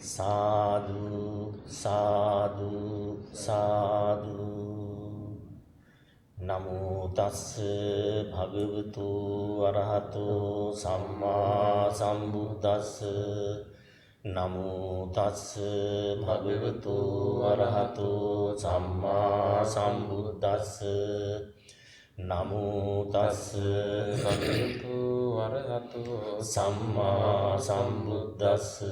සාදු සාදු සාදු නමෝ තස්ස භගවතු අරහතෝ සම්මා සම්බුද්දස්ස නමෝ තස්ස භගවතු අරහතෝ සම්මා සම්බුද්දස්ස නමෝ තස්ස භගවතු අරහතෝ සම්මා සම්බුද්දස්ස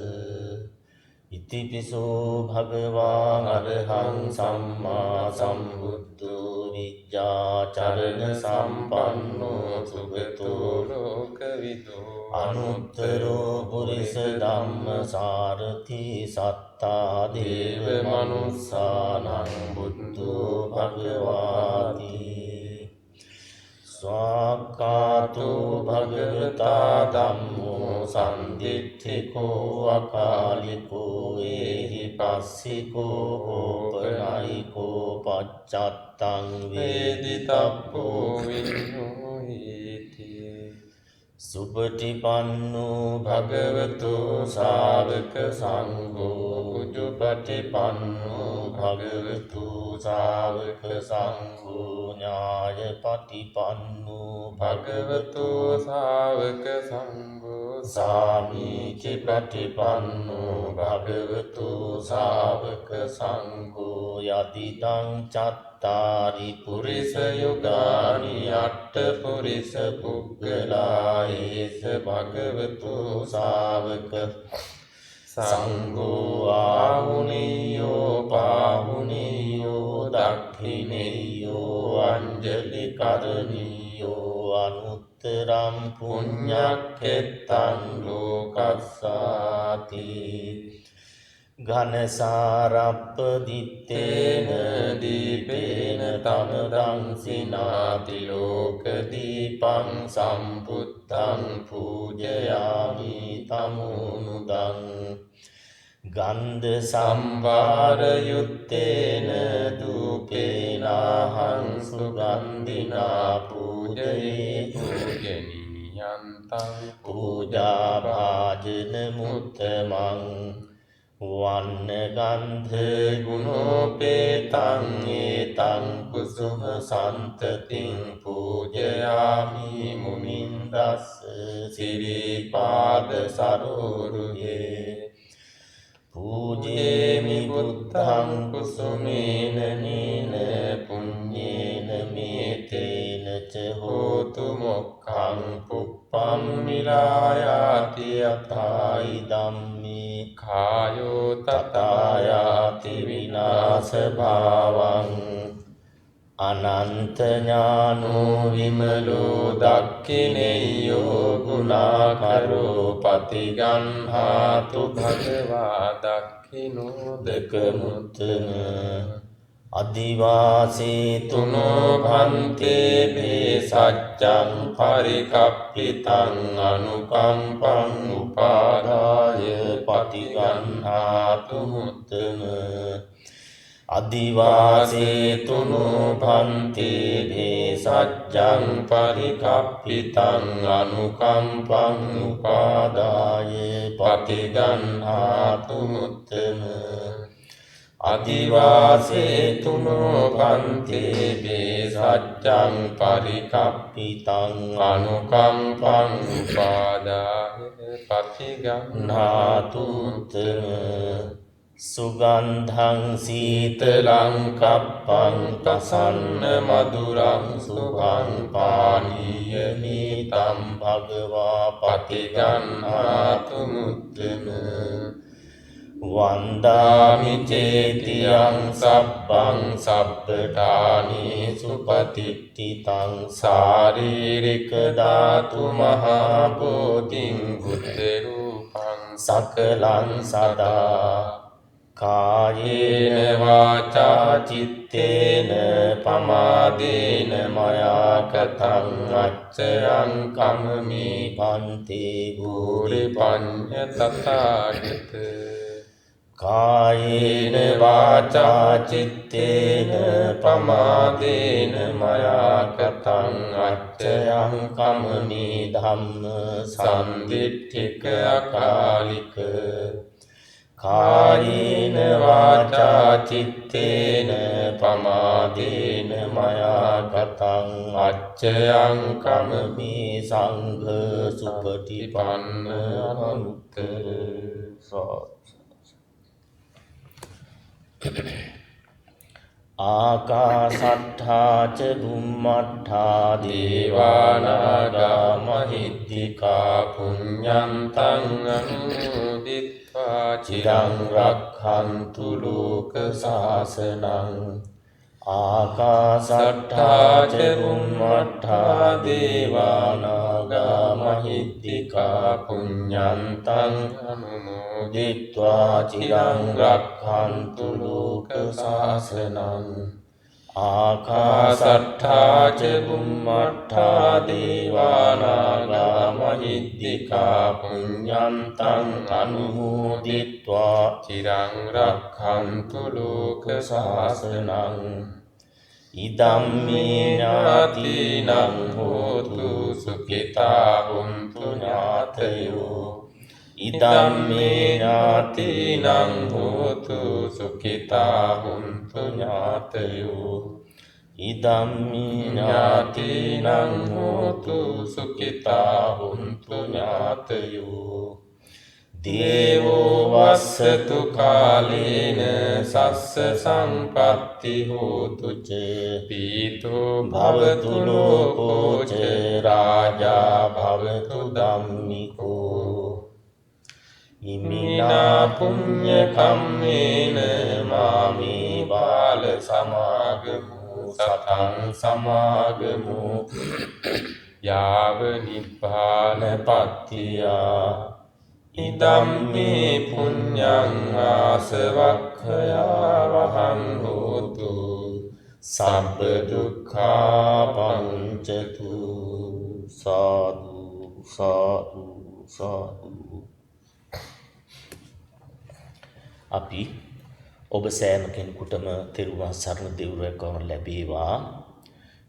ඉතිපිසෝ භගවා අරහං සම්මා සම්බුද්ධෝ විජ්ජාචරණ සම්පන්නෝ සුගතෝ ලෝකවිදෝ අනුත්තරෝ පුරිස ධම්මසාරථි සත්තා දේව මනුස්සානං බුද්ධෝ භගවාති ස්වාක්ඛාතෝ භගවතා ධම්මෝ සම්දිට්ඨිකෝ අකාලිකෝ ඒහි පස්සිකෝ ඕපනයිකෝ පච්චත්තං වේදිතබ්බෝ විඤ්ඤෝහිති සුපටිපන්නෝ භගවතු ශාවක සංඝෝ උජුපටිපන්නෝ භගවතු ශාවක සංඝෝ ඥායපටිපන්නෝ භගවතු ශාවක සංඝෝ සාමීචි පටිපන්නෝ භගවතු ශාවක සංඝෝ යතිදං චත්තාරි පුරිස යුගානි අට්ඨ පුරිස පුග්ගලා ඒස භගවතු ශාවක සංඝෝ ආහුනියෝ පාහුනියෝ දක්ඛිනියෝ අංජලි කරණියෝ අනුත්තරම් පුඤ්ඤක්ඛෙත්තං ලෝකස්සාති ඝනසාරප්පදිත්තේන දීපේන තමදං සිනාති ලෝක දීපං සම්පුත්තං පූජයාමි තමුනුදං ගන්ධ සම්භාර යුත්තේන දූපේනාහං සුගන්ධිනා පූජයේ පූජනීයන්තං පූජා භාජන මුත්තමං වන්න ගන්ධ ගුණෝපේතං ඒතං කුසුම සන්තතින් පූජයාමි මුනින්දස්ස සිරිපාද සරෝරුහේ පූජේමි බුද්ධං කුසුමේන නීන පුඤ්ඤේන මේතේන ච හෝතු මොක්ඛං පුප්පම් නිරායාති යථායි ධම්මේ කායෝ තථායාති විනාශ භාවං අනන්ත ඥානෝ විමලෝ දක්ඛිනේයෝ ගුණාකරෝ පතිගන්හාතු භගවා දක්ඛිනෝ දකමුත්තන අදිවාසී තුනෝ භන්තේ මේ සච්ඡං පරිකප්පිතං අනුකම්පං උපාදාය පටිගන්හාතු මුත්තන අදිවාසී තුනෝ භන්තේ මේ සච්ඡං පරිකප්පිතං අනුකම්පං උපාදාය පටිගන්හාතු මුත්තන අදිවාසී තුනෝ භන්තේ මේ සච්ඡං පරිකප්පිතං අනුකම්පං උපාදාය පටිගන්හාතු මුත්තන සුගන්ධං සීතලං කප්පං ප්‍රසන්න මధుරං සුභං පානීය මීතං භගවා පටිගන්හාතු මුත්තම වන්දාමි චේතියං සබ්බං සබ්බඨානි සුපතිට්ඨිතං ශාරීරික ධාතු මහා බෝධිං බුද්ධ රූපං සකලං සදා කායේන වාචා චිත්තේන පමාදේන මයා කතං අච්චයං කම්මි පන්ති භූරි පඤ්ඤ තථාගත කායේන වාචා චිත්තේන පමාදේන මයා කතං අච්චයං කම්මි ධම්ම සම්දිට්ඨික අකාලික කායේන වාචා චිත්තේන පමාදේන මයා කතං අච්චයං කමමේ සංඝ සුපටිපන්න අනුත්තර. ආකාසට්ඨා ච බුම්මට්ඨා දේවානාගා මහිද්దికා පුඤ්ඤන්තං අනුමෝදිත්වා චිරං රක්ඛන්තු ලෝක සාසනං. ආකාසට්ඨා ච බුම්මට්ඨා දේවානාගා මහිද්దికා පුඤ්ඤන්තං අනුමෝදිත්වා චිරං රක්ඛන්තු ලෝක සාසනං. ආකාසට්ඨා ච බුම්මට්ඨා දේවානාගා මහිද්దికා පුඤ්ඤන්තං අනුමෝදිත්වා චිරං රක්ඛන්තු ලෝක සාසනං. ඉදම්මේ ඥාතිනං හෝතු සුඛිතා හොන්තු ඥාතයෝ. ඉදම්මේ ඥාතිනං හෝතු සුඛිතා හොන්තු ඥාතයෝ. ඉදම්මේ ඥාතිනං හෝතු සුඛිතා හොන්තු ඥාතයෝ. දේවෝ වස්සතු කාලේන සස්ස සම්පත්ති හෝතු ච පීතෝ භවතු ලෝකෝ ච රාජා භවතු ධම්මිකෝ. ඉමිනා පුඤ්ඤ කම්මේන මාමේ බාල සමාගමු සතං සමාගමු යාව නිබ්බාන පත්තියා. ඉදම්මේ පුඤ්ඤං ආසවක්ඛයා වහං හෝතු සබ්බ දුක්ඛා පංචතු. සාදු සාදු සාදු. අපි ඔබ සෑම කෙනෙකුටම තෙරුවන් සරණ දෙවුරක් වන ලැබේවා.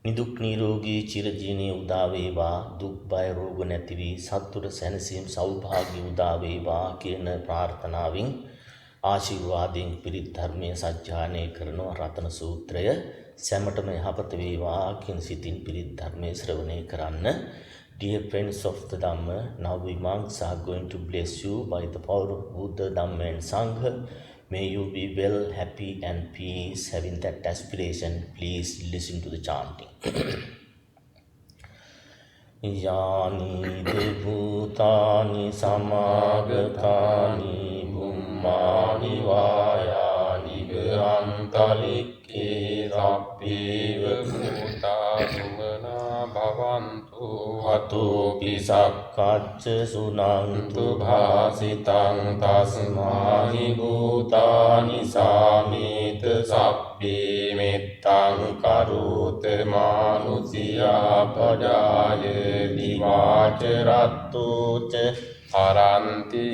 නිදුක් නිරෝගී චිරජීවනයේ උදා වේවා. දුක් බය රෝග නැති වී සතුට සැනසීම සෞභාග්‍ය උදා වේවා කියන ප්‍රාර්ථනාවෙන් ආශිර්වාදයෙන් පිරිත් ධර්මයේ සජ්ජායනය කරන රතන සූත්‍රය සැමටම යහපත වේවා කියන සිතින් පිරිත් ධර්මයේ ශ්‍රවණය කරන්න. Dear friends of the Dhamma, now we monks are going to bless you by the power of Buddha, Dhamma and Sangha. May you be well, happy and peace. Having that aspiration, please listen to the chanting. Yani devutani samagatani bummani vayani vantalikke sabbeva bhuta sumana bhavantu atopi sakkacca sunantu bhasitang tasmahi bhutani sameta sabbe mettang karute manusiya padaya divacarattu ca haranti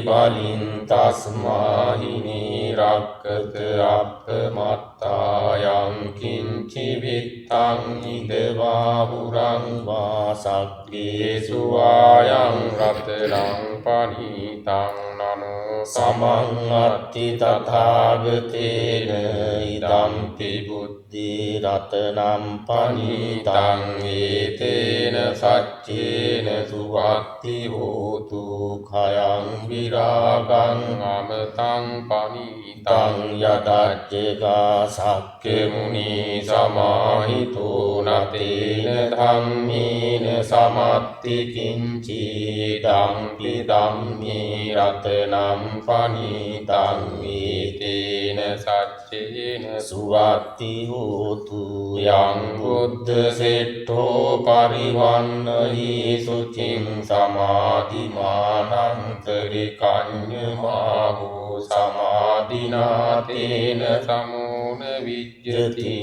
balin tasmahi nirakkata appamattayam kinci vittang ideva burang vasaggesu vayang ratarang panitang nano samang atti tathagatena idampi buddhi ratanam panitang etena saccena suvatti hotu khayang viragang amatang panitang yadajjega sakke muni samahito natena dhammena samatti kinci dampi dammi ratanam panitang etena saccena suvatti hotu yang buddha setto parivannahi sucing samadhimanantari mahu samadhinatena samuna vijjati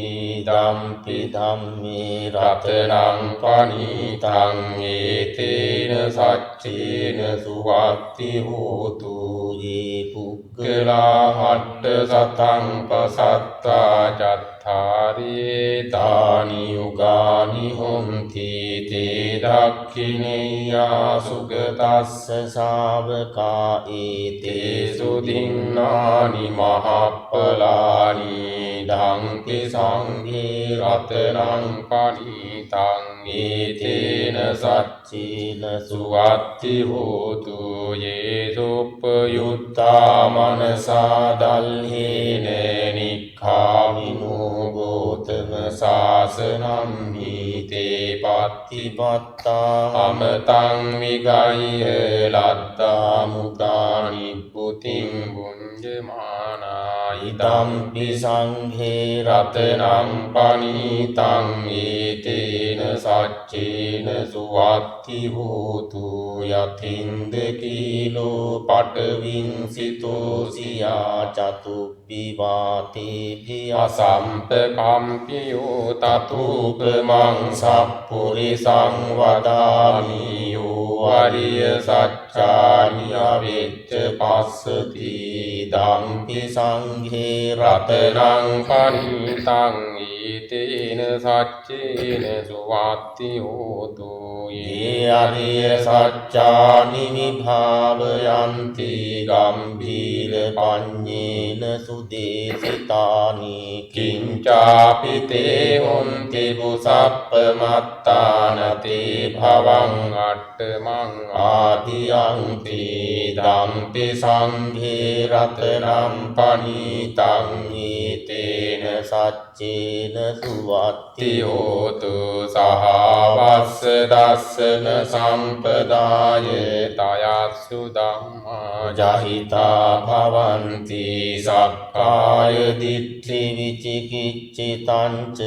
dampi dhammi ratanam panitang etena saccena suvatti hotu ye puggala hatta satang pasatta jat යත්ථාරි තානි යුගානි හොන්ති තේ දක්ඛිනේයා සුගතස්ස ශාවකා ඒතේ සුදින්නානි මහප්පලානි ධම්පි සංඝේ රතනං පනිතං ඒතේන සච්චේන සුවත්ති හෝතු යේසුප්පයුත්තා මනසා දල්හේන නික්ඛාමිනෝ ගෝතම සාසනං හීතේ පත්තිපත්තා අමතං විගය්‍ය ලද්දා මුදානි පුතින් බුඤ්ජමානා ඉදම්පි සංඝේ රතනං පනිතං ඒතේන සච්චේන සුවත්ති හෝතු යතින්ද කීලෝ පටවින් සිතෝසියා චතුප්පිවාතේ අසම්පකම්පියෝ තතුපමං සප්පුරිසං වදාමි යෝ අරිය සච්චානි අවෙච්ච පස්සති ධම්පි සංඝේ රතනං පනිතං ඊතේන සච්චේන සුවත්ති හෝතු යේ අරිය සච්චානි විභාවයන්ති ගම්භීර පඤ්ඤේන සුදේසිතානි කිංචාපි තේ හොන්ති බුසප්පමත්තාන තේ භවං අට්ඨමං ආදියන්ති ධම්පි සංඝේ රතනං පනිතං ඊතේන සච්චේන සුවත්ති හෝතු සහවස්ස දස්සන සම්පදාය තයස්සු ධම්මා ජහිතා භවಂತಿ සක්කාය දිට්ඨි විචිකිච්ඡිතං ච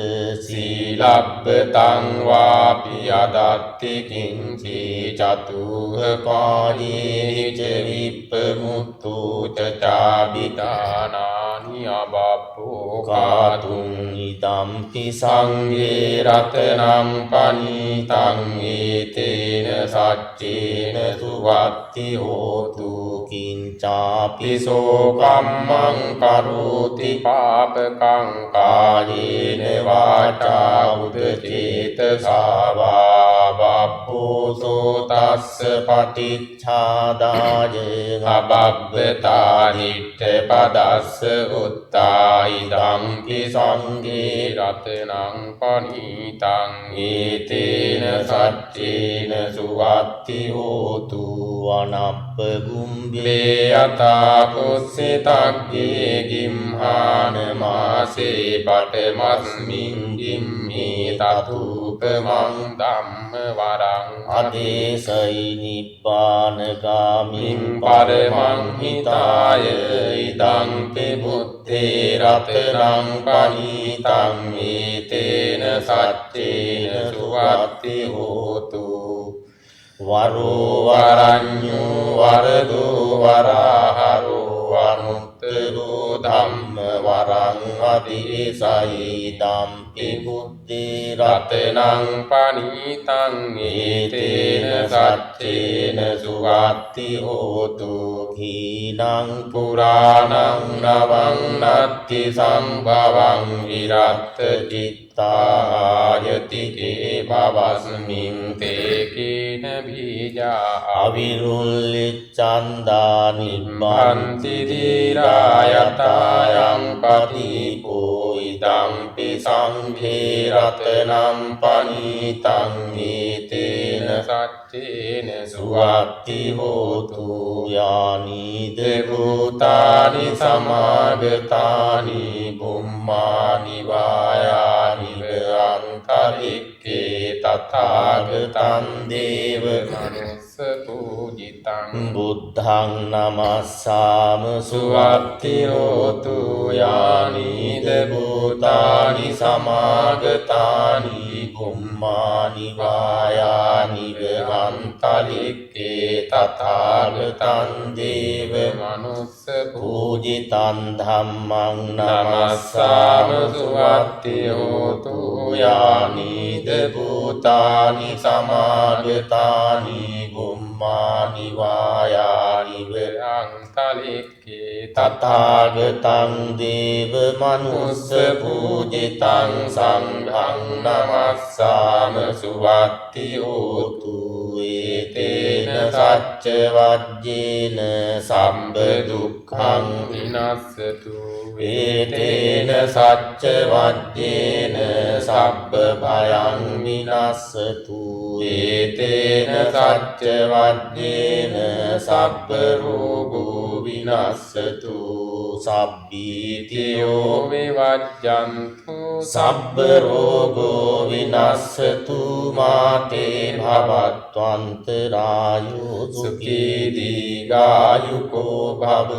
සීලබ්බතං වාපි අදත්ති කිංචි චතුහ පාණී ච විප්පමුත්තු ච චාබිතානානි අබප්පෝ කාතුං ඉදම්පි සංඝේ රතනං පනිතං ඒතේන සච්චේන සුවත්ති හෝතු කිංචාපි සෝකම්මං කරෝති පාපකං කායේන වාචා උදචේතසා වා බප්පෝසෝ තස්ස පටිච්ඡාදාය අබබ්බතා හිට්ඨ පදස්ස උත්තා ඉදම්පි සංඝේ රතනං පනිතං ඒතේන සච්චේන සුවත්ති හෝතු අනප්ප ගුම්බේ යතා කුස්සිතග්ගේ ගිම්හාන මාසේ පඨමස්මින් ගිම්මේ තතුපමං ධම්ම වරං අදේසයි නිබ්බාන ගාමින් පරමං හිතාය ඉදං පි බුද්ධේ රතනං පනිතං ඒතේන සච්චේන සුවත්ති හෝතු වරෝ වරඤ්ඤෝ වරදෝ වරහරෝ අනුත්තරෝ ධම්ම වරං අදේසයි ධම්පි බුද්ධේ රතනං පනිතං ඒතේන සච්චේන සුවත්ති හෝතු හීනං පුරාණං නවං නත්ති සම්භවං විරත්ත චිත්තායති කේ භවස්මින් තේ කේන බීජා අවිරුල්ලිච්ඡන්දා නිබ්බන්ති ධීරායතායං පතිපෝ ඉදම්පි සංඝේ රතනං පනිතං ඒතේන සච්චේන සුවත්ති හෝතු යානි දේවතානි සමාගතානි බුම්මානි වායානි අන්තරික්කේ තථාගතං දේව මනුස්ස පූජිතං බුද්ධං නමස්සාම සුවත්ති හෝතු යානි දේවතානි සමාගතානි බුම්මානි වායානි අන්තරික්කේ තථාගතං දේව මනුස්ස පූජිතං ධම්මං නමස්සාම සුවත්ති හෝතු යානි දේවතානි සමාගතානි බුම්මානි වායානි නිව අන්තලික්කේ තථාගතං දේව මනුස්ස පූජිතං සංඝං නමස්සාම සුවත්ති හෝතු ඒතේන සච්ච වජ්ජේන සම්බ දුක්ඛං විනස්සතු ඒතේන සච්ච වජ්ජේන සබ්බ භයං විනස්සතු ඒතේන සච්ච වජ්ජේන සබ්බ රෝගෝ විනස්සතු සබ්බීතියෝ විවජ්ජන්තු සබ්බ රෝගෝ විනස්සතු මාතේ භවත්වන්තරායෝ සුඛී දීඝායුකෝ භව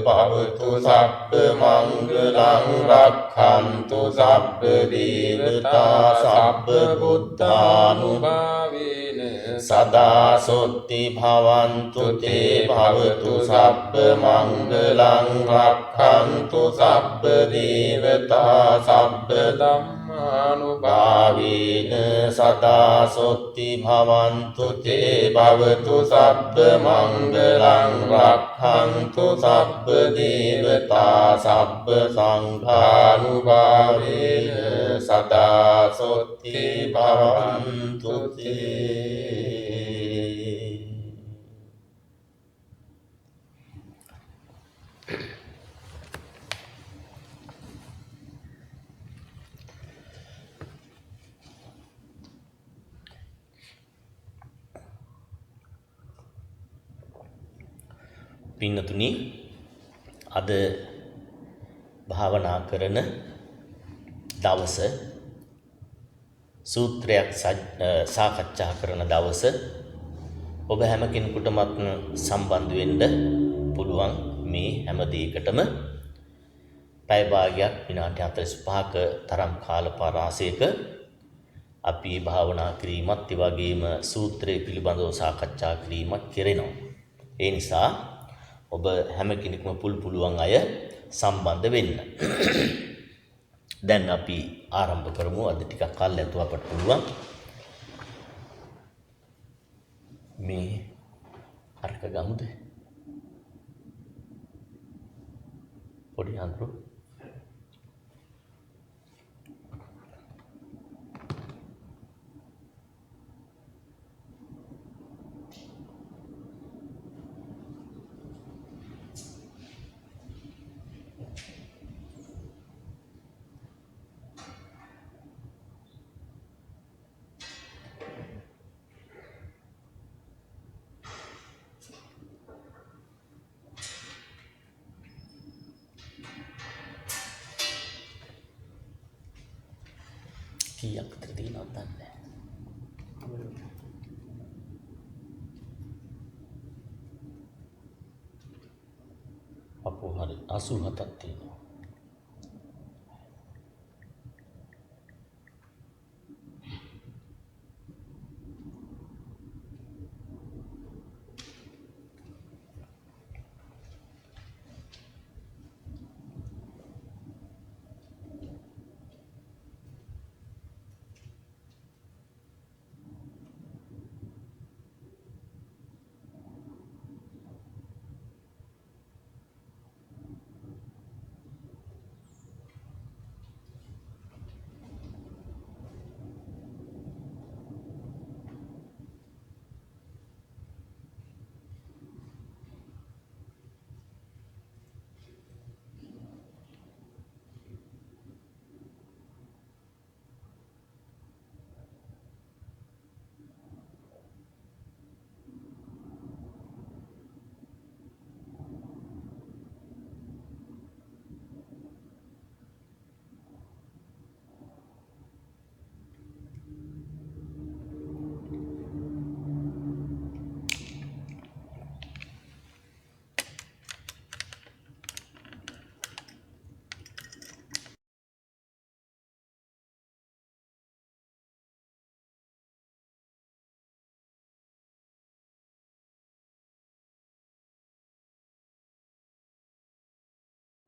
භවතු සබ්බ මංගලං රක්ඛන්තු සබ්බ දේවතා සබ්බ බුද්ධානුභාවේන සදා සොත්ති භවන්තු තේ භවතු සබ්බ මංගලං රක්ඛන්තු සබ්බ දේවතා සබ්බ ධම්මානුභාවේන සදා සොත්ති භවන්තු තේ භවතු සබ්බ මංගලං රක්ඛන්තු සබ්බ දේවතා සබ්බ සංඝානුභාවේන සදා සොත්ති භවන්තු තේ. පින්නතුනි අද භාවනා කරන දවස සූත්‍රයක් සාකච්ඡා කරන දවස ඔබ හැම කෙනෙකුටමත් සම්බන්ධ වෙන්න පුළුවන් මේ හැම දෙයකටම පැය භාගයක් විනාඩි 45ක තරම් කාල පරාසයක අපි භාවනා කිරීමත් ඒ වගේම සූත්‍රය පිළිබඳව සාකච්ඡා කිරීමත් කෙරෙනවා. ඒ නිසා ඔබ හැම කෙනෙක්ම පුළුවන් අය සම්බන්ධ වෙන්න. දැන් අපි ආරම්භ කරමු. අද ටිකක් කල් ඇතුව අපට පුළුවන් මේ අරක ගමුද? පොඩි අඳුර kiyyak විතර තියෙනවද දන්නේ නැහැ. අපෝ හරි 87ක් තියෙනවා.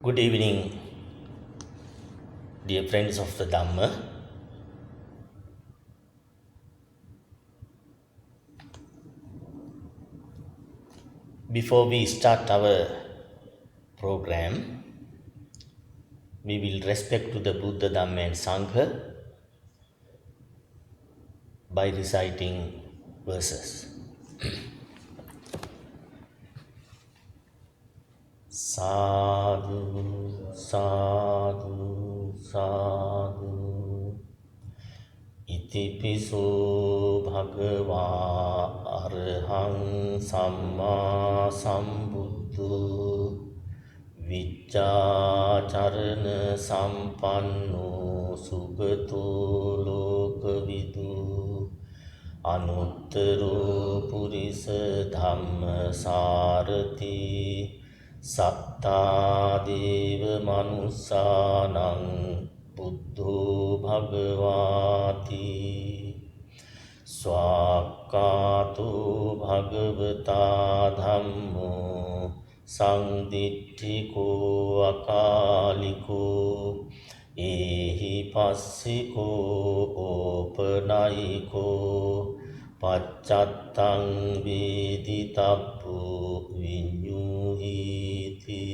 Good evening, dear friends of the Dhamma. Before we start our program, we will respect to the Buddha, Dhamma and Sangha by reciting verses. Sadhu, sadhu, sadhu. Itipiso bhagava arhang samma sambuddho vicchacharana sampanno sugato lokavidu anuttaro purisa dhamma sarati satta deva manussanang buddho bhagavati swakato bhagavata dhammo sangdittiko akaliko ehi passiko opanayiko paccattang viditabbo vinyuhiti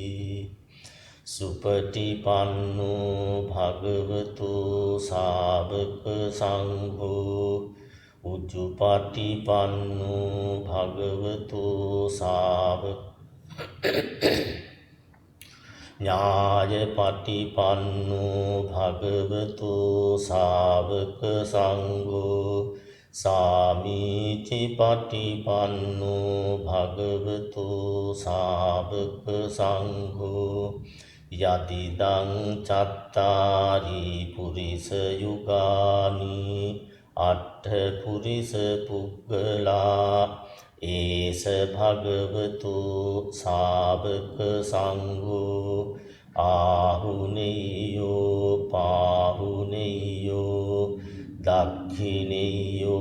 Supatipanno bhagavato sāvaka sangho Ujjupatipanno bhagavato sāvaka Nyājapatipanno bhagavato sāvaka sangho Samīcipatipanno bhagavato sāvaka sangho Yadidang cattari purisa yugani Atta purisa puggala Esa bhagavato sāvaka sangho Ahuneyo pahuneyo Dakhineyo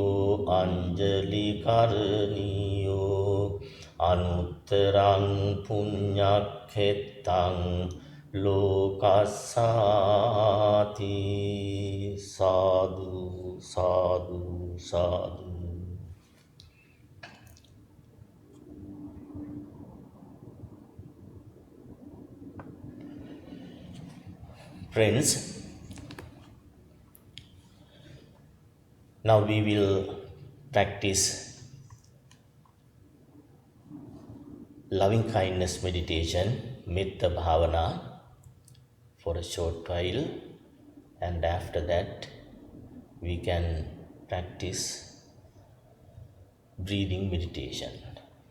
anjali karaniyo Anuttarang punyakhetang lokasati sadhu sadhu sadhu. Friends, now we will practice loving kindness meditation, metta bhavana, for a short while, and after that we can practice breathing meditation.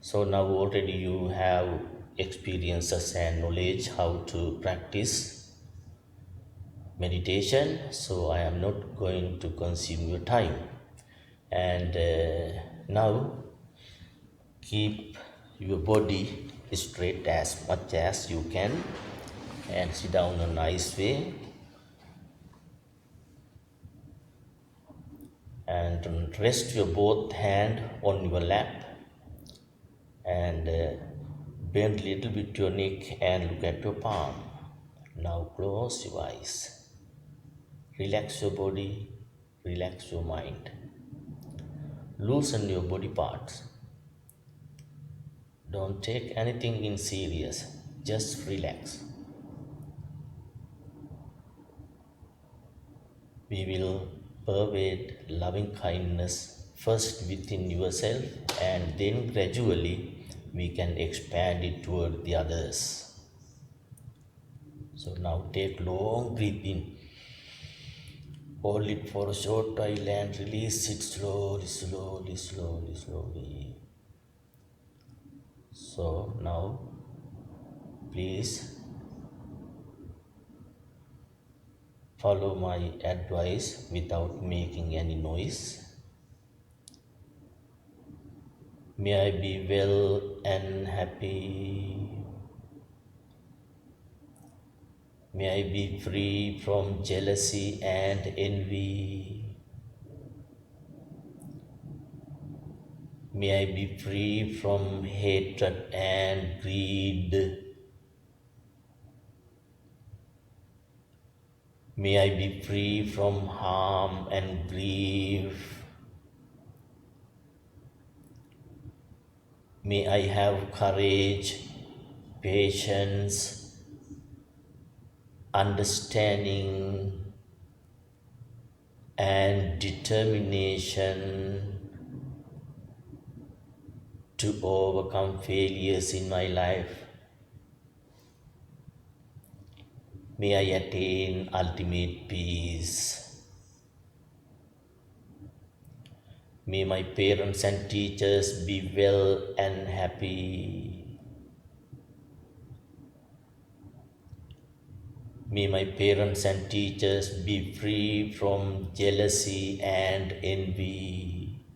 So now already you have experiences and knowledge how to practice meditation, so I am not going to consume your time. And now keep your body straight as much as you can and sit down in a nice way and rest your both hand on your lap and bend a little bit your neck and look at your palm. Now close your eyes, relax your body, relax your mind, loosen your body parts. Don't take anything in serious, just relax. We will pervade loving kindness first within yourself and then gradually we can expand it toward the others. So now take long breath in, hold it for a short while and release it slowly, slowly, slowly, slowly. So now please follow my advice without making any noise. May I be well and happy. May I be free from jealousy and envy. May I be free from hatred and greed. May I be free from harm and grief. May I have courage, patience, understanding, and determination to overcome failures in my life. May I attain ultimate peace. May my parents and teachers be well and happy. May my parents and teachers be free from jealousy and envy.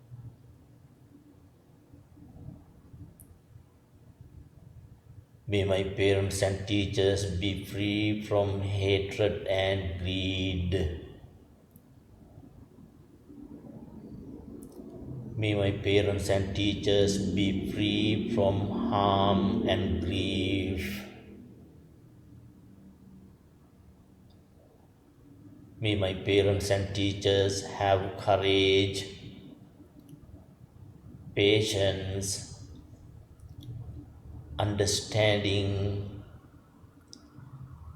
May my parents and teachers be free from hatred and greed. May my parents and teachers be free from harm and grief. May my parents and teachers have courage, patience, understanding,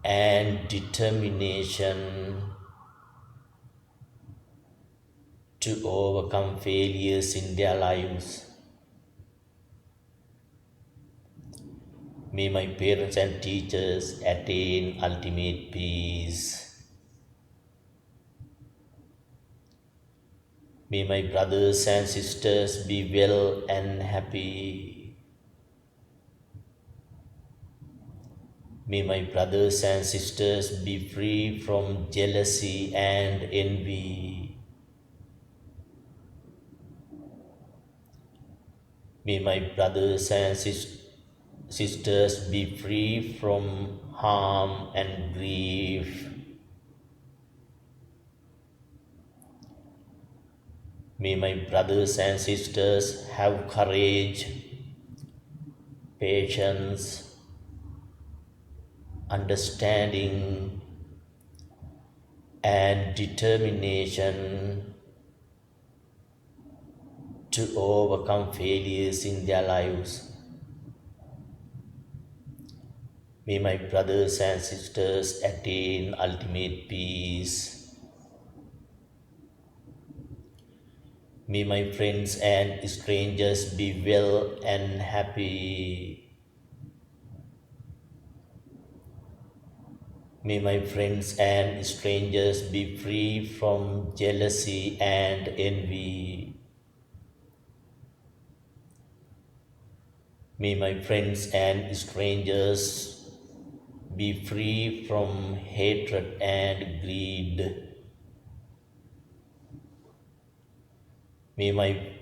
and determination to overcome failures in their lives. May my parents and teachers attain ultimate peace. May my brothers and sisters be well and happy. May my brothers and sisters be free from jealousy and envy. May my brothers and sisters be free from harm and grief. May my brothers and sisters have courage, patience, understanding, and determination to overcome failures in their lives. May my brothers and sisters attain ultimate peace. May my friends and strangers be well and happy. May my friends and strangers be free from jealousy and envy. May my friends and strangers be free from hatred and greed. May my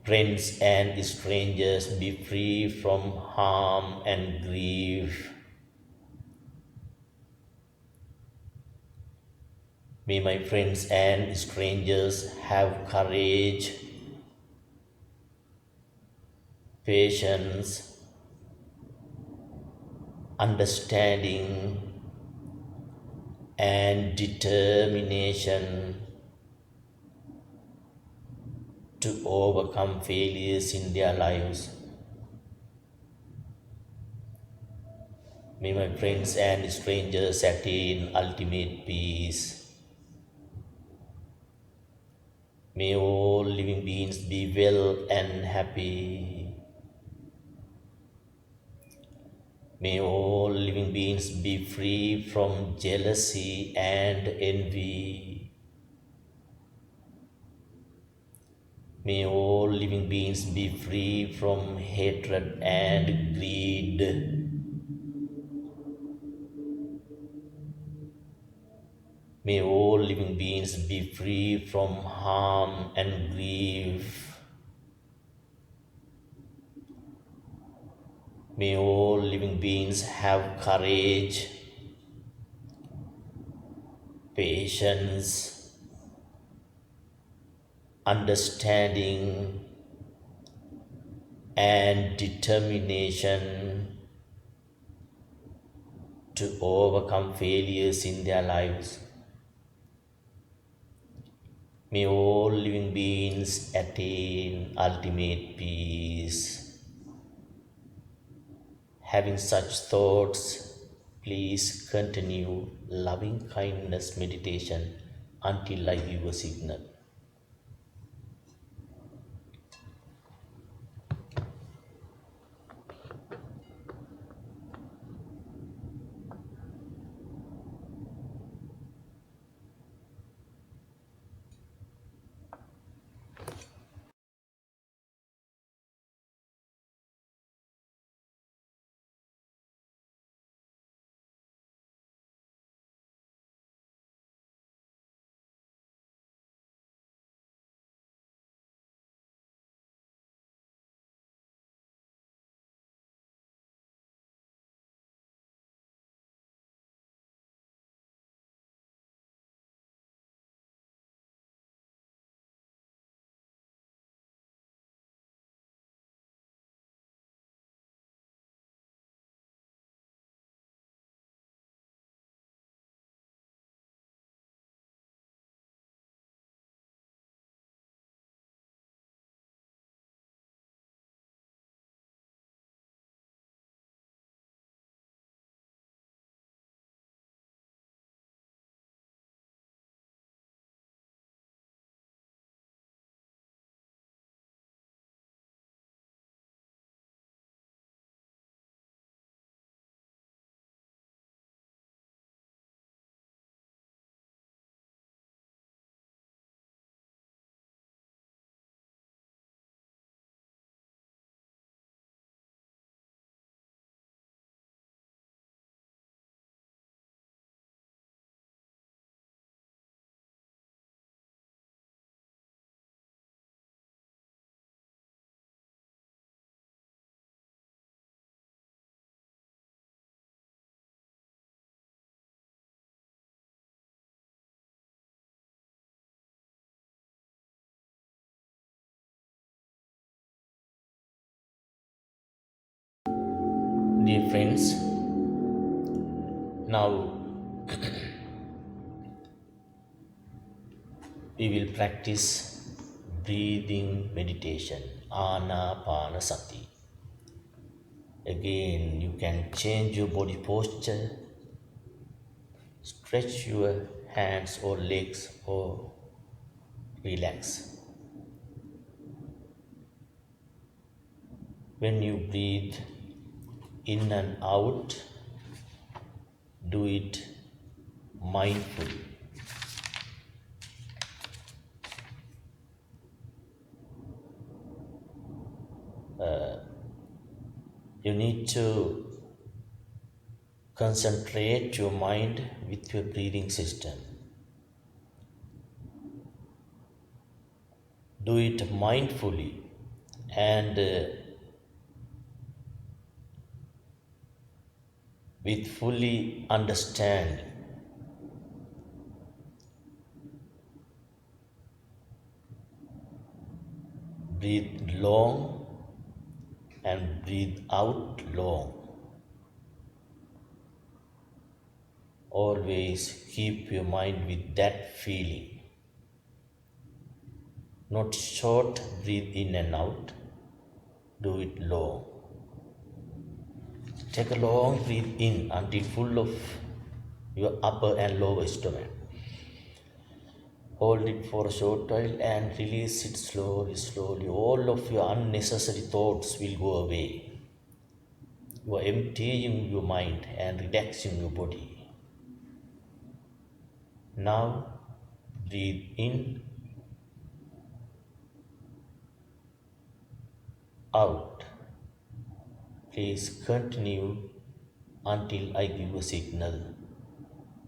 friends and strangers be free from harm and grief. May my friends and strangers have courage, patience, understanding, and determination to overcome failures in their lives. May my friends and strangers attain ultimate peace. May all living beings be well and happy. May all living beings be free from jealousy and envy. May all living beings be free from hatred and greed. May all living beings be free from harm and grief. May all living beings have courage, patience, understanding, and determination to overcome failures in their lives. May all living beings attain ultimate peace. Having such thoughts, please continue loving kindness meditation until I give a signal. Dear friends, now we will practice breathing meditation, Anapanasati. Again, you can change your body posture, stretch your hands or legs, or relax. When you breathe in and out, do it mindfully. You need to concentrate your mind with your breathing system. Do it mindfully and with fully understanding. Breathe long and breathe out long. Always keep your mind with that feeling. Not short, breathe in and out. Do it long. Take a long breath in until full of your upper and lower stomach. Hold it for a short while and release it slowly, slowly. All of your unnecessary thoughts will go away. You are emptying your mind and relaxing your body. Now, breathe in, out. Please continue until I give a signal.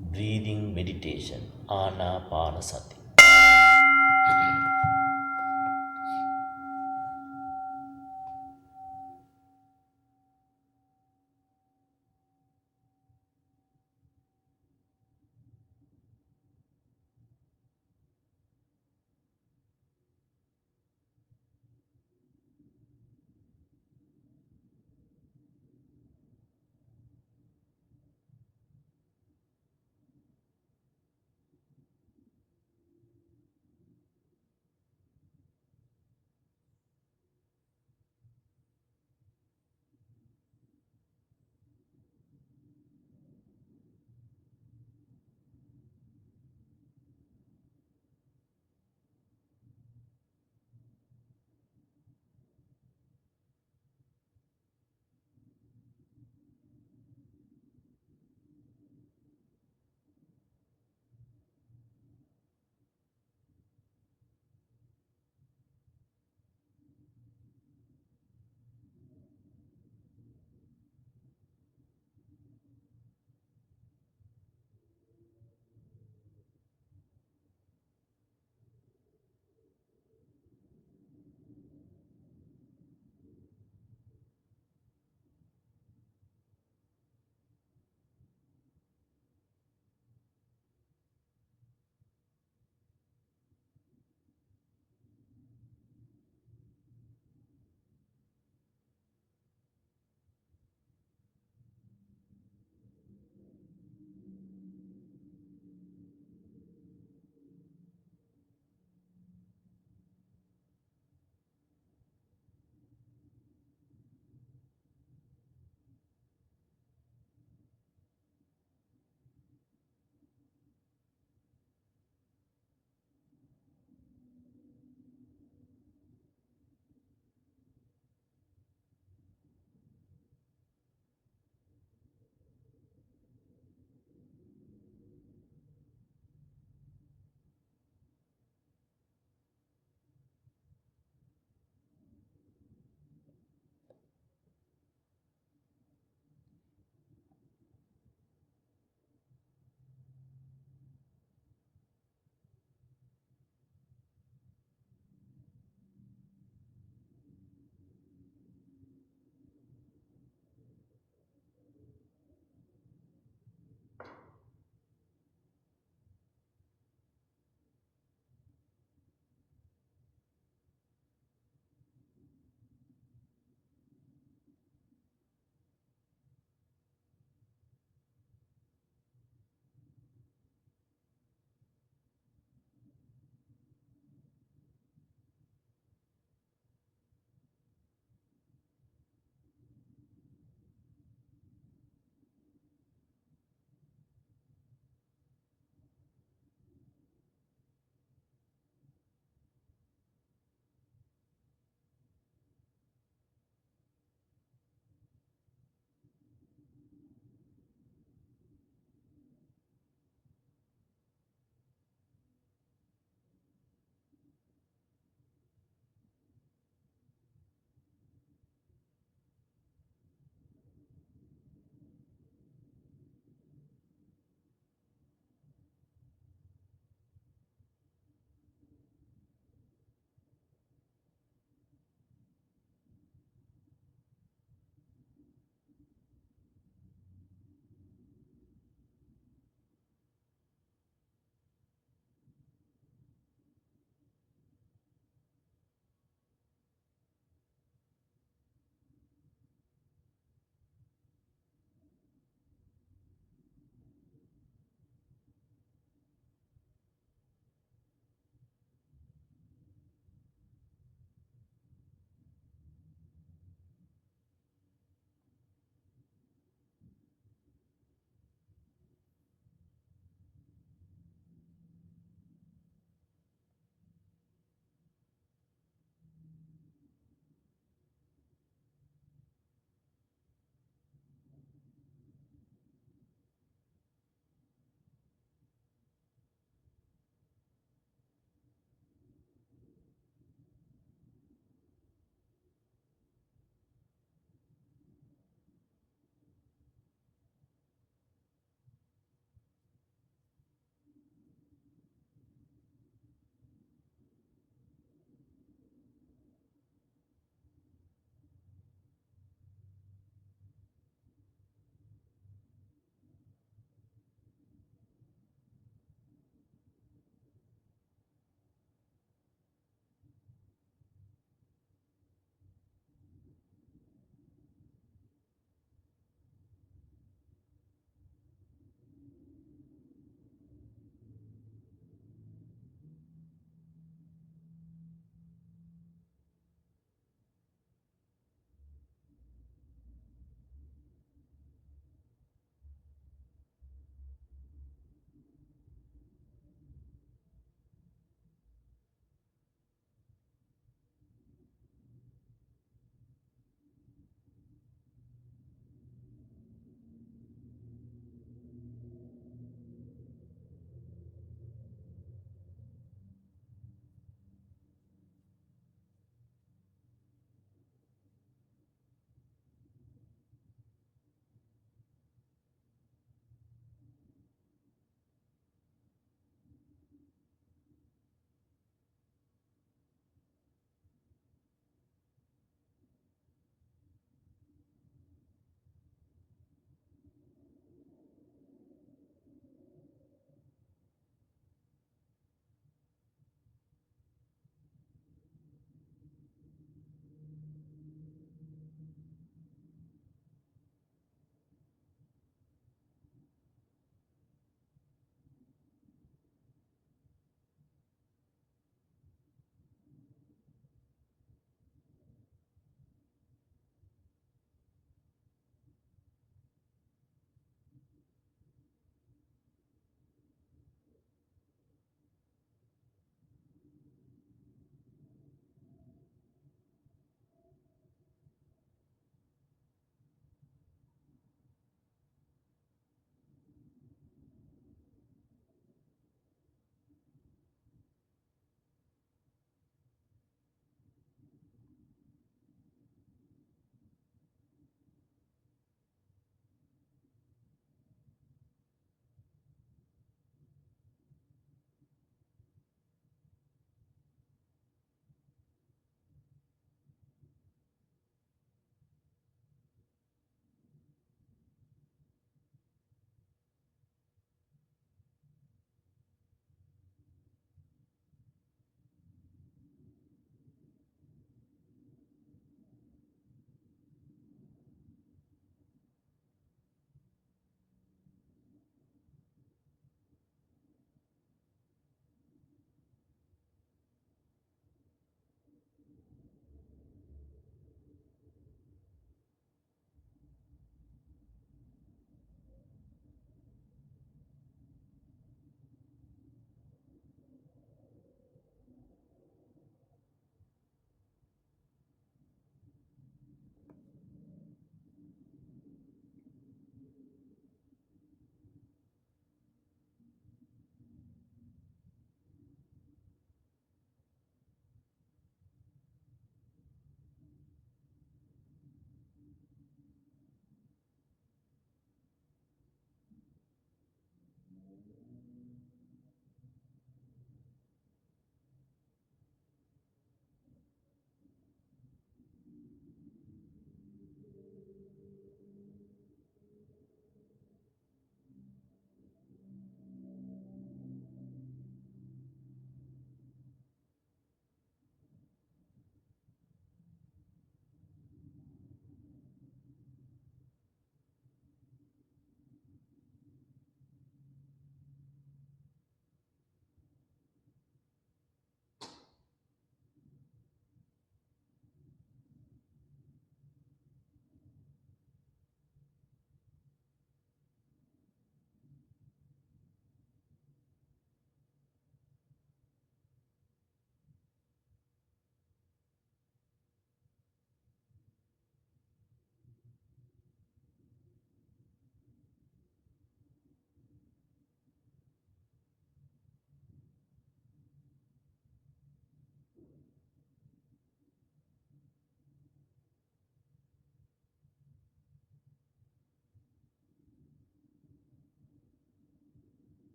Breathing meditation, Anapanasati.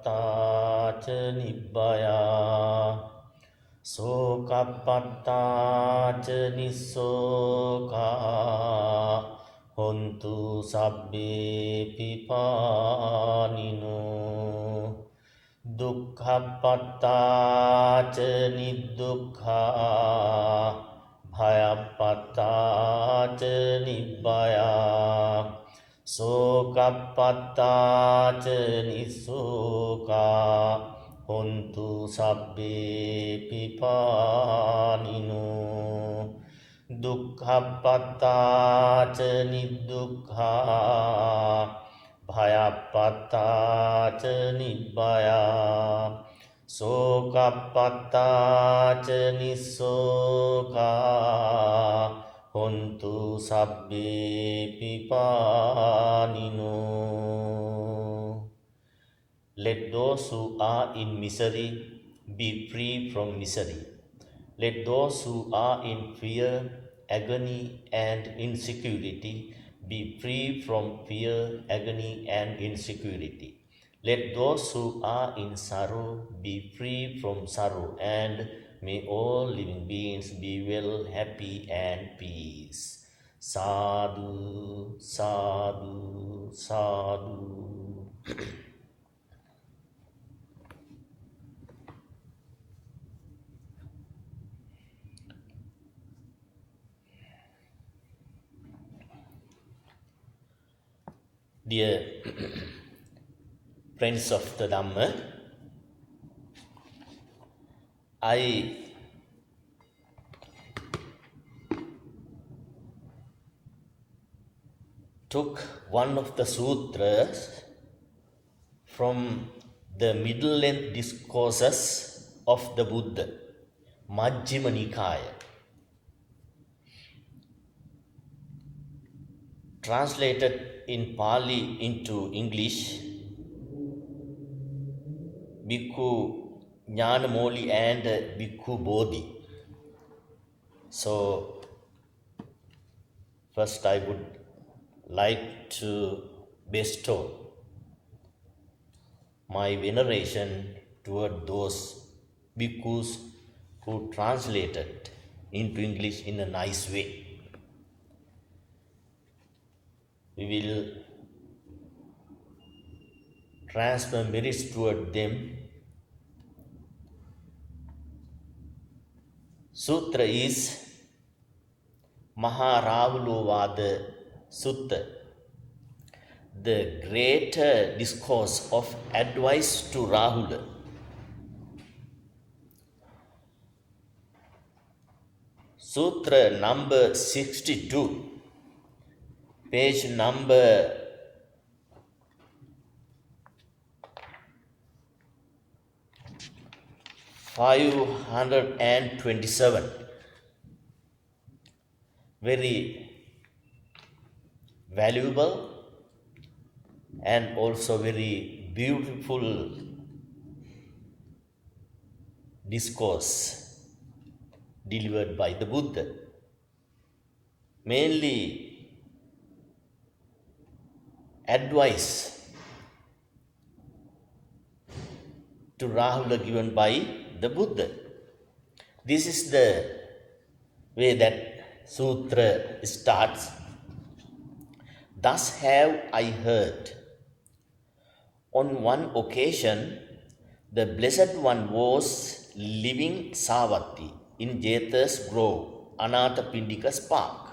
Sokappattāca nibbaya. Sokappattāca nissoka. Hontu sabbe pipanino. Dukkhappattāca niddukha. Bhayappattāca nibbaya. Sokappattāca nissoka. Hontu sabbe pipanino. Dukkhappattāca niddukha. Bhayappattāca nibbaya. Sokappattāca nissoka. Hontu sabbe pipanino. Let those who are in misery be free from misery. Let those who are in fear, agony, and insecurity be free from fear, agony, and insecurity. Let those who are in sorrow be free from sorrow, and may all living beings be well, happy, and peace. Sadhu, sadhu, sadhu. Dear friends of the Dhamma, I took one of the sutras from the middle length discourses of the Buddha, Majjhima Nikaya, translated in Pali into English. Bhikkhu Jnanamoli and Bhikkhu Bodhi. So, first I would like to bestow my veneration toward those bhikkhus who translated into English in a nice way. We will transfer merits toward them. Sutra is Maharavulovada Sutta, the greater discourse of advice to Rahula. Sutra number 62, page number 527. Very valuable and also very beautiful discourse delivered by the Buddha. Mainly advice to Rahula given by the Buddha. This is the way that sutra starts. Thus have I heard. On one occasion, the Blessed One was living Savatthi in Jeta's grove, Anathapindika's park.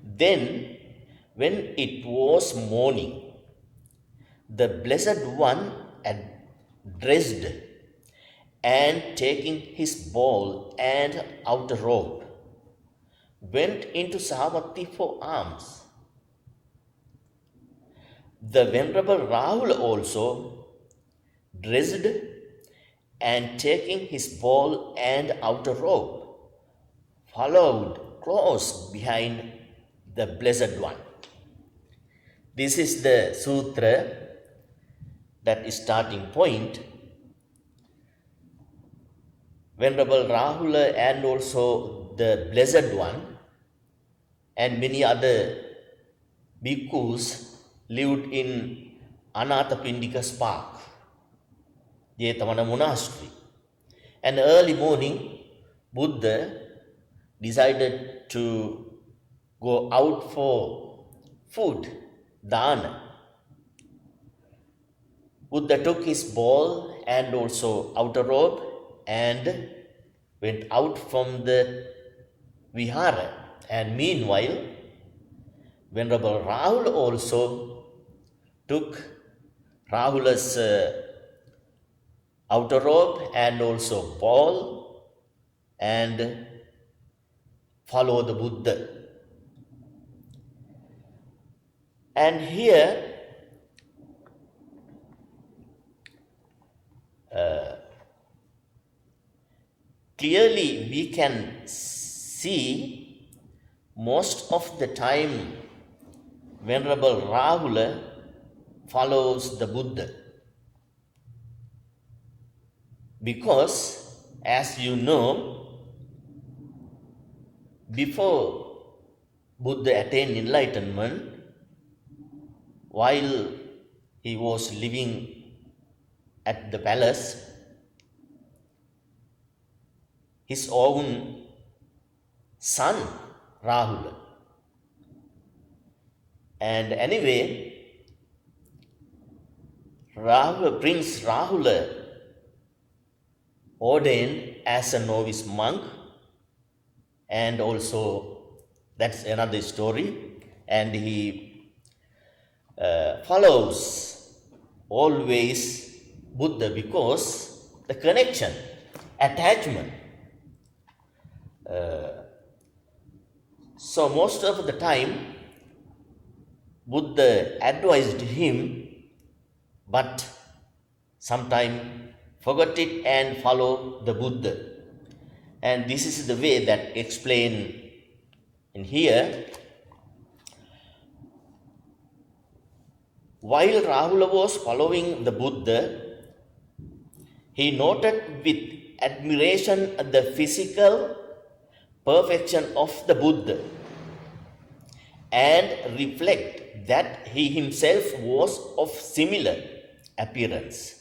Then, when it was morning, the Blessed One dressed and taking his bowl and outer robe, went into Savatthi for alms. The Venerable Rahula also dressed and taking his bowl and outer robe, followed close behind the Blessed One. This is the sutra that is starting point. Venerable Rahula and also the Blessed One and many other bhikkhus lived in Anathapindika Park, Jetavana Monastery. And early morning, Buddha decided to go out for food, dana. Buddha took his bowl and also outer robe and went out from the vihara. And meanwhile, Venerable Rahul also took Rahula's outer robe and also bowl and followed the Buddha. And here, clearly we can see most of the time Venerable Rahula follows the Buddha. Because, as you know, before Buddha attained enlightenment, while he was living at the palace, his own son Rahula. And anyway, Prince Rahula ordained as a novice monk, and also that's another story. And he follows always Buddha because the connection, attachment. So most of the time, Buddha advised him, but sometime forgot it and follow the Buddha. And this is the way that explained in here. While Rahula was following the Buddha, he noted with admiration the physical perfection of the Buddha and reflect that he himself was of similar appearance.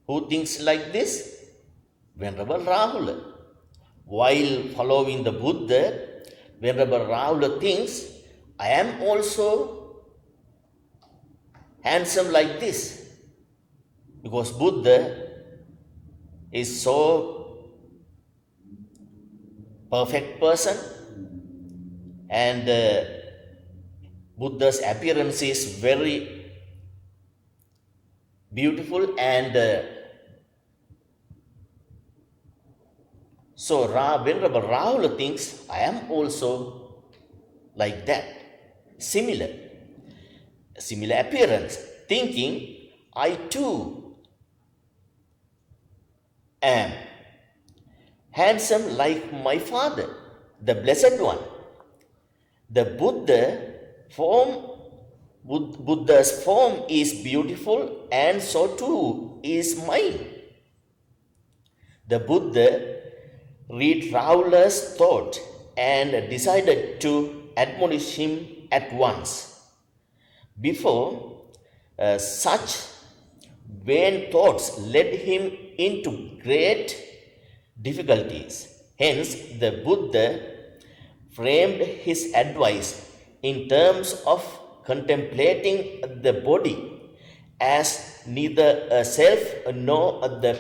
Who thinks like this? Venerable Rahula. While following the Buddha, Venerable Rahula thinks, I am also handsome like this. Because Buddha is so perfect person, and Buddha's appearance is very beautiful, and so Venerable Rahula thinks, I am also like that, similar appearance, thinking, I too am handsome like my father, the Blessed One. The Buddha's form is beautiful, and so too is mine. The Buddha read Rahula's thought and decided to admonish him at once. Before, such vain thoughts led him into great difficulties. Hence, the Buddha framed his advice in terms of contemplating the body as neither a self nor the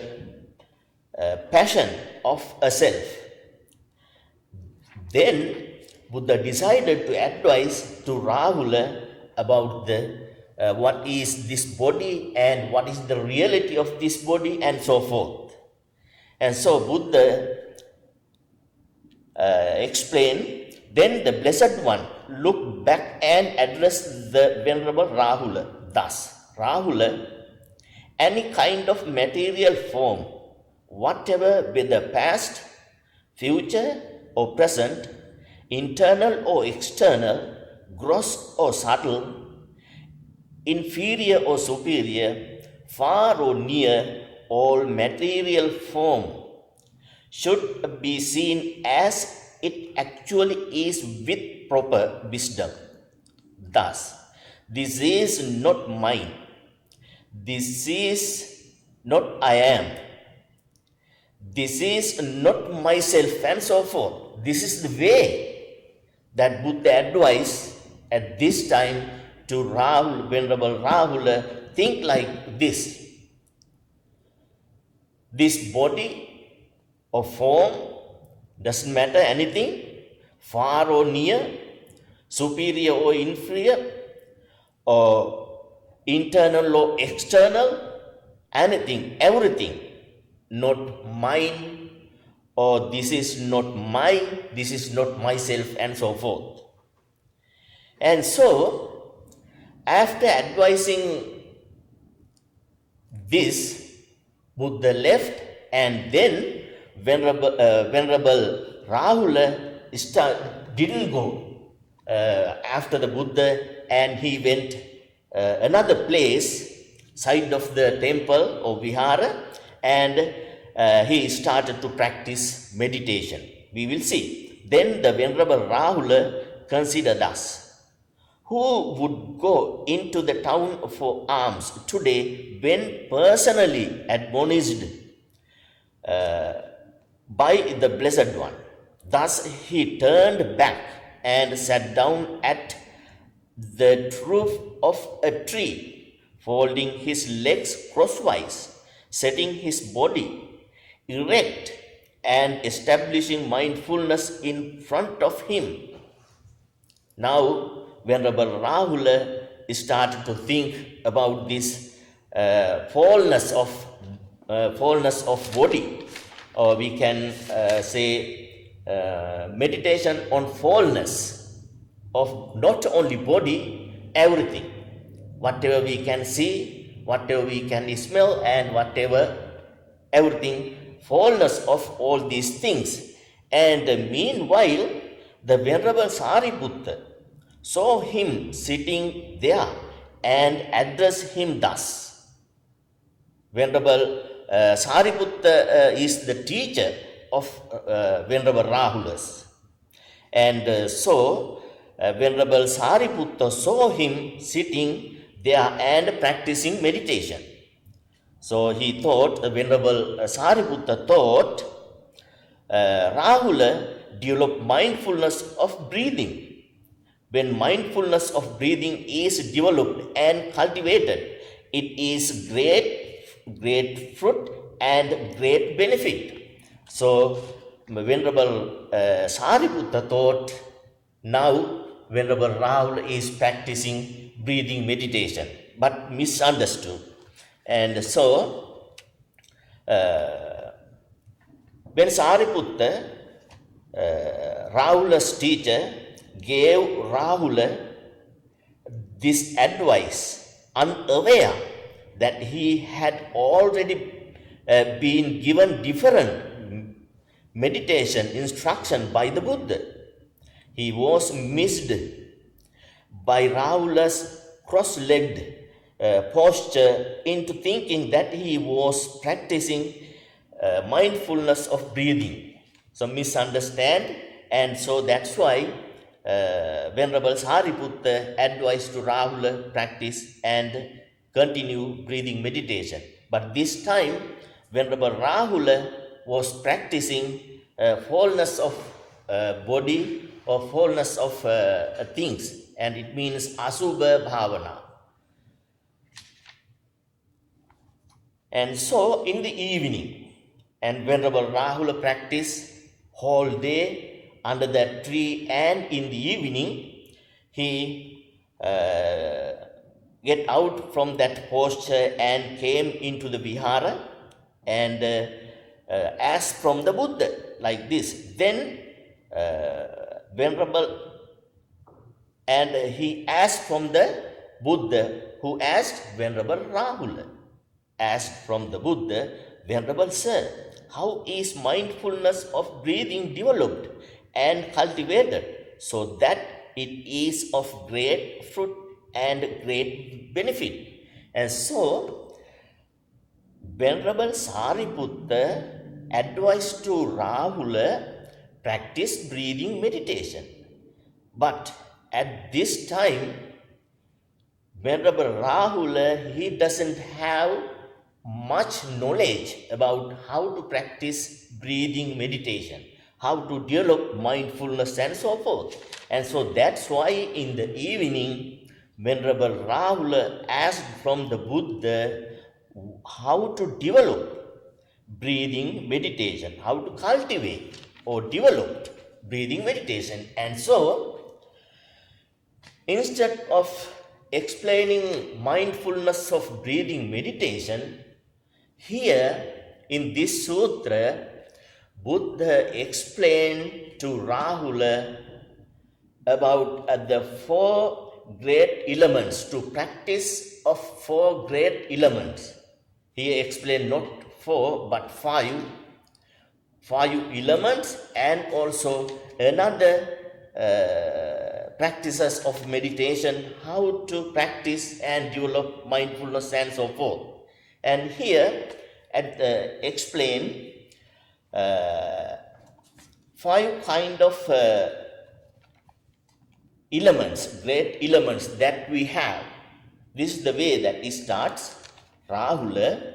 passion of a self. Then Buddha decided to advise to Rahula about the what is this body and what is the reality of this body and so forth. And so Buddha explained, then the Blessed One looked back and addressed the Venerable Rahula thus, Rahula, any kind of material form, whatever be the past, future or present, internal or external, gross or subtle, inferior or superior, far or near, all material form should be seen as it actually is with proper wisdom. Thus, This is not mine. This is not I am. This is not myself, and so forth. This is the way that Buddha advised at this time to Rahul, Venerable Rahul, think like this. This body or form doesn't matter anything, far or near, superior or inferior, or internal or external, anything, everything, not mine, or this is not mine, this is not myself, and so forth. And so, after advising this, Buddha left, and then Venerable Rahula didn't go after the Buddha, and he went another place, side of the temple or vihara, and he started to practice meditation. We will see. Then the Venerable Rahula considered us. Who would go into the town for alms today when personally admonished by the Blessed One? Thus he turned back and sat down at the roof of a tree, folding his legs crosswise, setting his body erect, and establishing mindfulness in front of him. Now, Venerable Rahula started to think about this fallness of body, or we can say meditation on fallness of not only body, everything, whatever we can see, whatever we can smell, and whatever, everything, fallness of all these things. And meanwhile, the Venerable Sariputta saw him sitting there and addressed him thus. Venerable Sariputta is the teacher of Venerable Rahulas. And so Venerable Sariputta saw him sitting there and practicing meditation. So he thought, Venerable Sariputta thought, Rahula developed mindfulness of breathing. When mindfulness of breathing is developed and cultivated, it is great fruit and great benefit. So Venerable Sariputta thought, now Venerable Rahul is practicing breathing meditation, but misunderstood. And so when Sariputta, Rahula's teacher, gave Rahula this advice, unaware that he had already been given different meditation instruction by the Buddha. He was missed by Rahula's cross-legged posture into thinking that he was practicing mindfulness of breathing. So misunderstand, and so that's why Venerable Sariputta advised to Rahula practice and continue breathing meditation. But this time, Venerable Rahula was practicing fullness of body or fullness of things, and it means Asubha Bhavana. And so in the evening, and Venerable Rahula practiced whole day under that tree, and in the evening he get out from that posture and came into the vihara and asked from the Buddha like this. Then he asked from the Buddha, who asked Venerable Rahula, asked from the Buddha, Venerable Sir, how is mindfulness of breathing developed and cultivated so that it is of great fruit and great benefit? And so Venerable Sariputta advised to Rahula practice breathing meditation. But at this time, Venerable Rahula, he doesn't have much knowledge about how to practice breathing meditation, how to develop mindfulness, and so forth. And so that's why in the evening, Venerable Rahula asked from the Buddha how to develop breathing meditation, how to cultivate or develop breathing meditation. And so, instead of explaining mindfulness of breathing meditation, here in this sutra, Buddha explained to Rahula about the four great elements, to practice of four great elements. He explained not four but five elements, and also another practices of meditation, how to practice and develop mindfulness and so forth. And here explain five kind of elements, great elements that we have. This is the way that it starts. Rahula,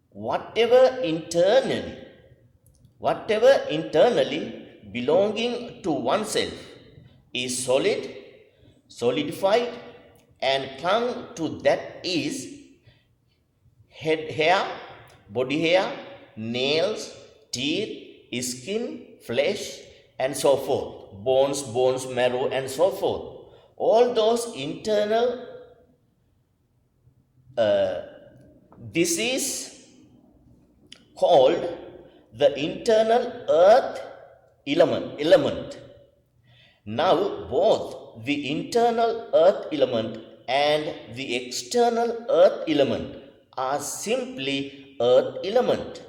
whatever internally belonging to oneself is solid, solidified, and clung to that is head hair, body hair, nails, teeth, skin, flesh, and so forth, bones, marrow, and so forth. All those internal, this is called the internal earth element. Now, both the internal earth element and the external earth element are simply earth element,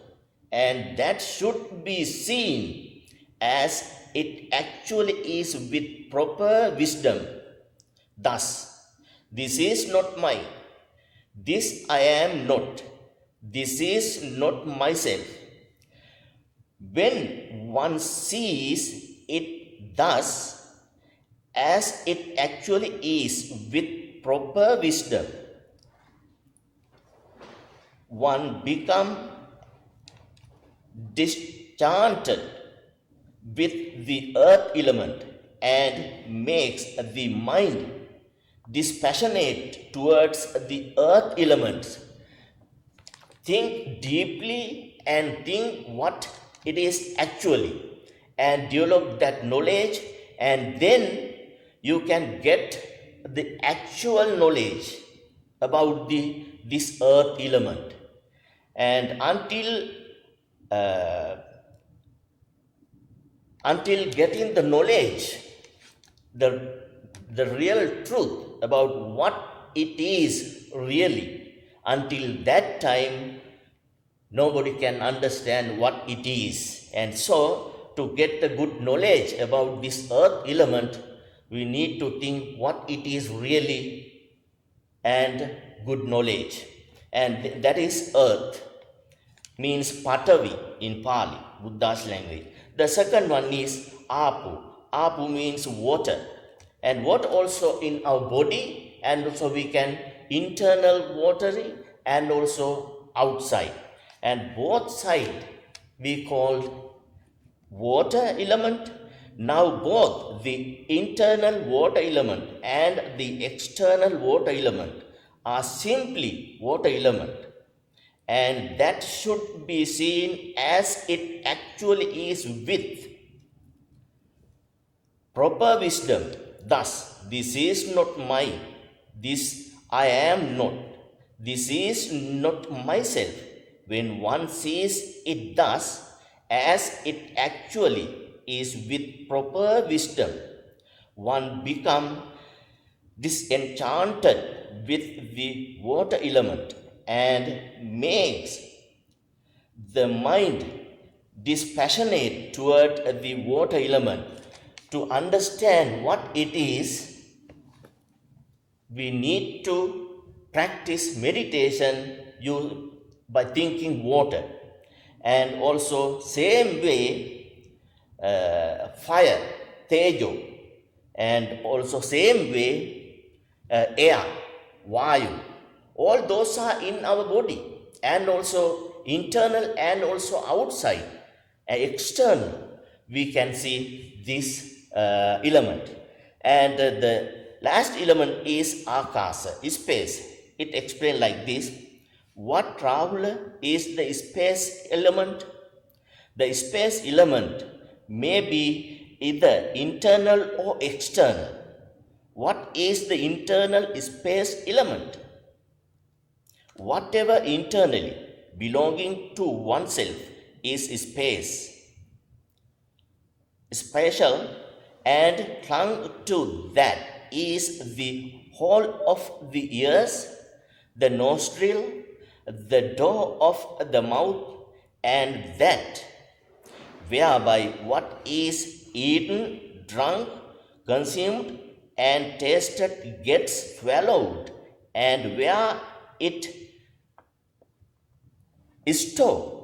and that should be seen as it actually is with proper wisdom. Thus, this is not mine, this I am not, this is not myself. When one sees it thus, as it actually is with proper wisdom, one becomes disenchanted with the earth element and makes the mind dispassionate towards the earth elements. Think deeply and think what it is actually, and develop that knowledge, and then you can get the actual knowledge about this earth element. And until getting the knowledge, the real truth about what it is really, until that time nobody can understand what it is. And so, to get the good knowledge about this earth element, we need to think what it is really, and good knowledge. And that is earth, means Patavi in Pali, Buddha's language. The second one is Apu. Apu means water. And water also in our body, and also we can internal watering and also outside. And both sides we call water element. Now both the internal water element and the external water element are simply water element, and that should be seen as it actually is with proper wisdom. Thus, this is not mine, this I am not, this is not myself. When one sees it thus, as it actually is with proper wisdom, one becomes disenchanted with the water element and makes the mind dispassionate toward the water element. To understand what it is, we need to practice meditation by thinking water. And also same way fire, tejo, and also same way air, vayu, all those are in our body, and also internal and also outside, external, we can see this element. And the last element is akasa, space. It explained like this. What traveler is the space element? The space element may be either internal or external. What is the internal space element? Whatever internally belonging to oneself is space, special, and clung to that is the whole of the ears, the nostril, the door of the mouth, and that whereby what is eaten, drunk, consumed, and tasted gets swallowed, and where it is stored,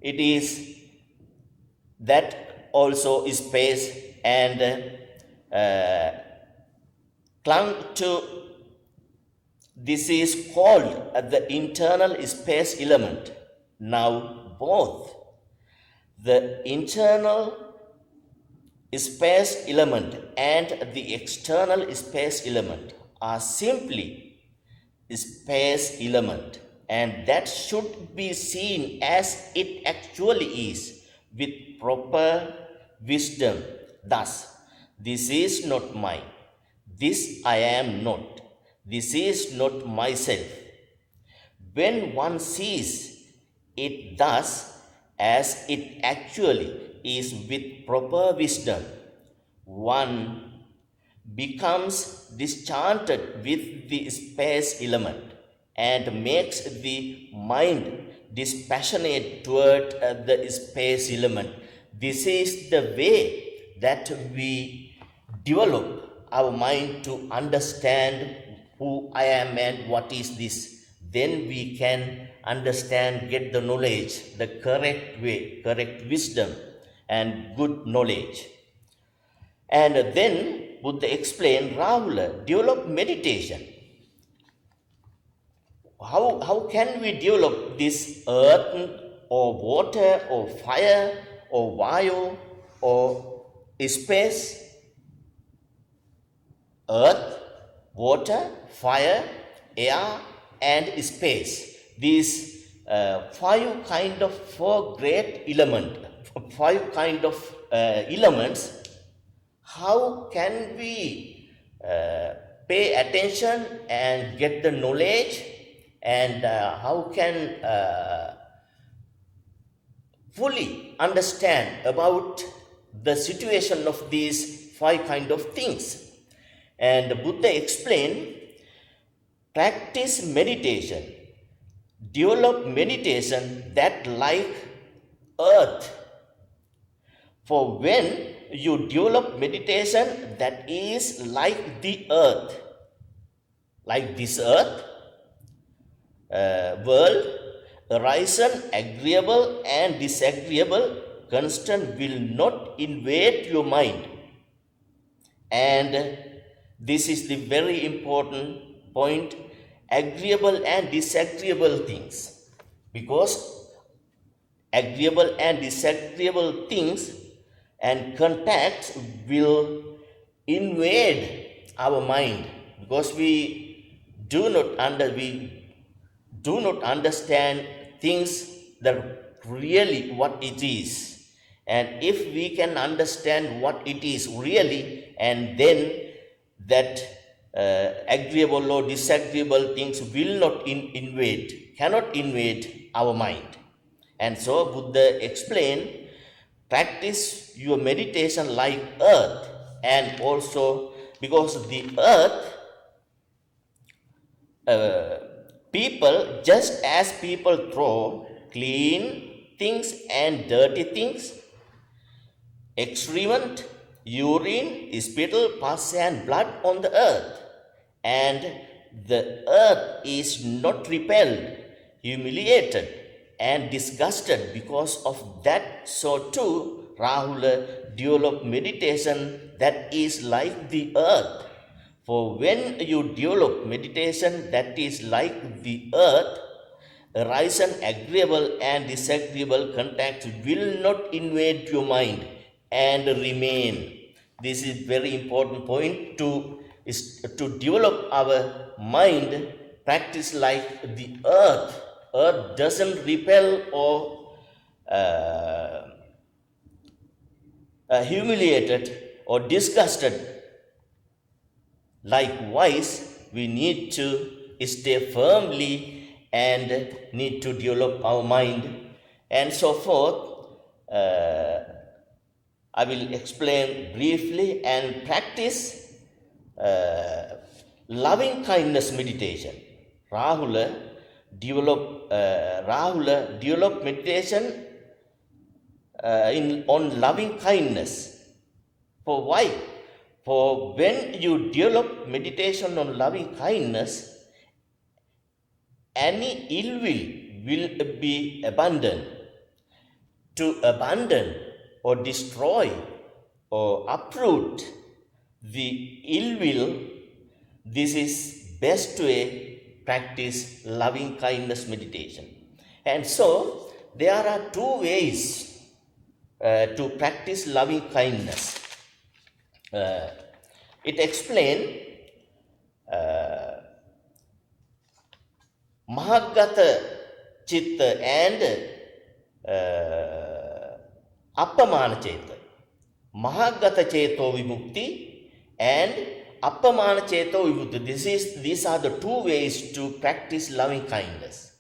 it is that also is space and clung to. This is called the internal space element. Now, both the internal space element and the external space element are simply space element, and that should be seen as it actually is with proper wisdom. Thus, this is not mine, this I am not, this is not myself. When one sees it thus as it actually is with proper wisdom, one becomes disenchanted with the space element and makes the mind dispassionate toward the space element. This is the way that we develop our mind to understand who I am and what is this. Then we can understand, get the knowledge, the correct way, correct wisdom, and good knowledge. And then Buddha explained, Rahula, develop meditation. How can we develop this earth or water or fire or vayu or space? Earth, water, fire, air, and space. These four great elements, elements. How can we pay attention and get the knowledge, and how can fully understand about the situation of these five kind of things? And Buddha explained, practice meditation, develop meditation that like earth. For when you develop meditation that is like the earth, like this earth, world, horizon, agreeable and disagreeable constant will not invade your mind. And this is the very important point, agreeable and disagreeable things, because agreeable and disagreeable things and contacts will invade our mind, because we do not understand things that really what it is. And if we can understand what it is really, and then that agreeable or disagreeable things will not cannot invade our mind. And so Buddha explained, practice your meditation like earth, and also because the earth, people, just as people throw clean things and dirty things, excrement, urine, spittle, pus, and blood on the earth, and the earth is not repelled, humiliated, and disgusted because of that. So too, Rahula, develop meditation that is like the earth. For when you develop meditation that is like the earth, rise and agreeable and disagreeable contacts will not invade your mind and remain. This is very important point to develop our mind. Practice like the earth. Earth doesn't repel or uh, humiliated or disgusted. Likewise, we need to stay firmly and need to develop our mind and so forth. I will explain briefly and practice loving kindness meditation. Rahula develop meditation on loving kindness. For why? For when you develop meditation on loving kindness, any ill will be abandoned. To abandon or destroy or uproot the ill will, this is best way practice loving kindness meditation. And so there are two ways to practice loving kindness. It explains Mahagata Chitta and Appamana Cheta. Mahagata Cheto Vimukti and Appamana Cheto Vimukti. These are the two ways to practice loving kindness.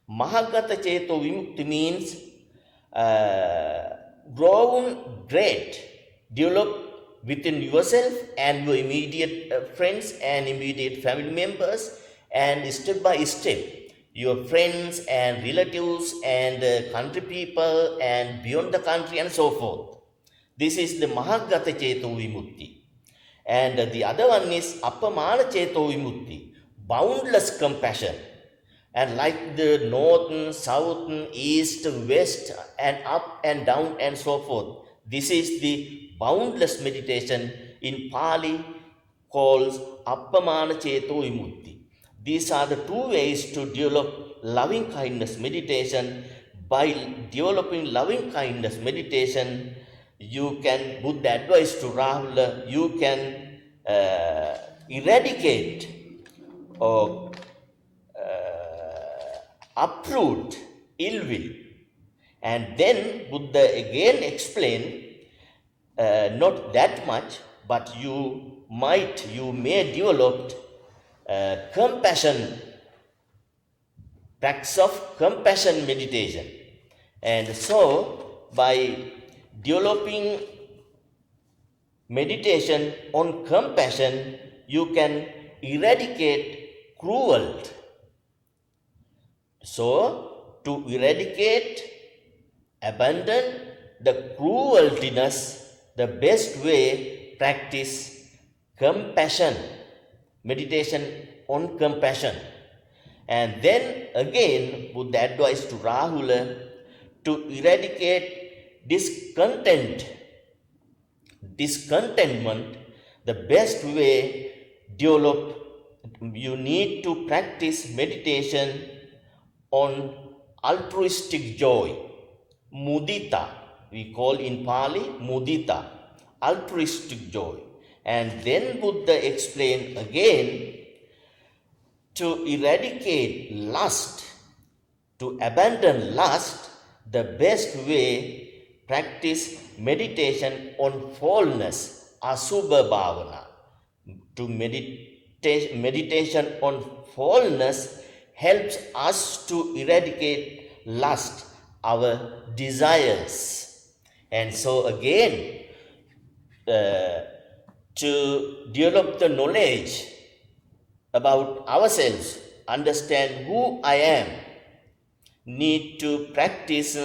Mahagata Cheto Vimukti means grown great, develop within yourself and your immediate friends and immediate family members, and step by step your friends and relatives and country people and beyond the country and so forth. This is the Mahagata Cheto Vimukti. And the other one is Appamana Cheto Vimukti, boundless compassion. And like the north, south, east, west, and up and down and so forth. This is the boundless meditation in Pali called Appamana Cheto Vimukti. These are the two ways to develop loving kindness meditation. By developing loving kindness meditation, you can, Buddha advice to Rahula, you can eradicate or uproot ill will. And then Buddha again explained, not that much, but you may develop compassion, practice of compassion meditation. And so by developing meditation on compassion, you can eradicate cruelty. So, to eradicate, abandon the crueltiness, the best way practice compassion, meditation on compassion. And then again, Buddha advised to Rahula to eradicate discontentment. The best way you need to practice meditation on altruistic joy, mudita, we call in Pali mudita, altruistic joy. And then Buddha explained again, to eradicate lust, to abandon lust, the best way practice meditation on fallness, asubha bhavana. To meditation on fallness helps us to eradicate lust, our desires. And so again, to develop the knowledge about ourselves, understand who I am, need to practice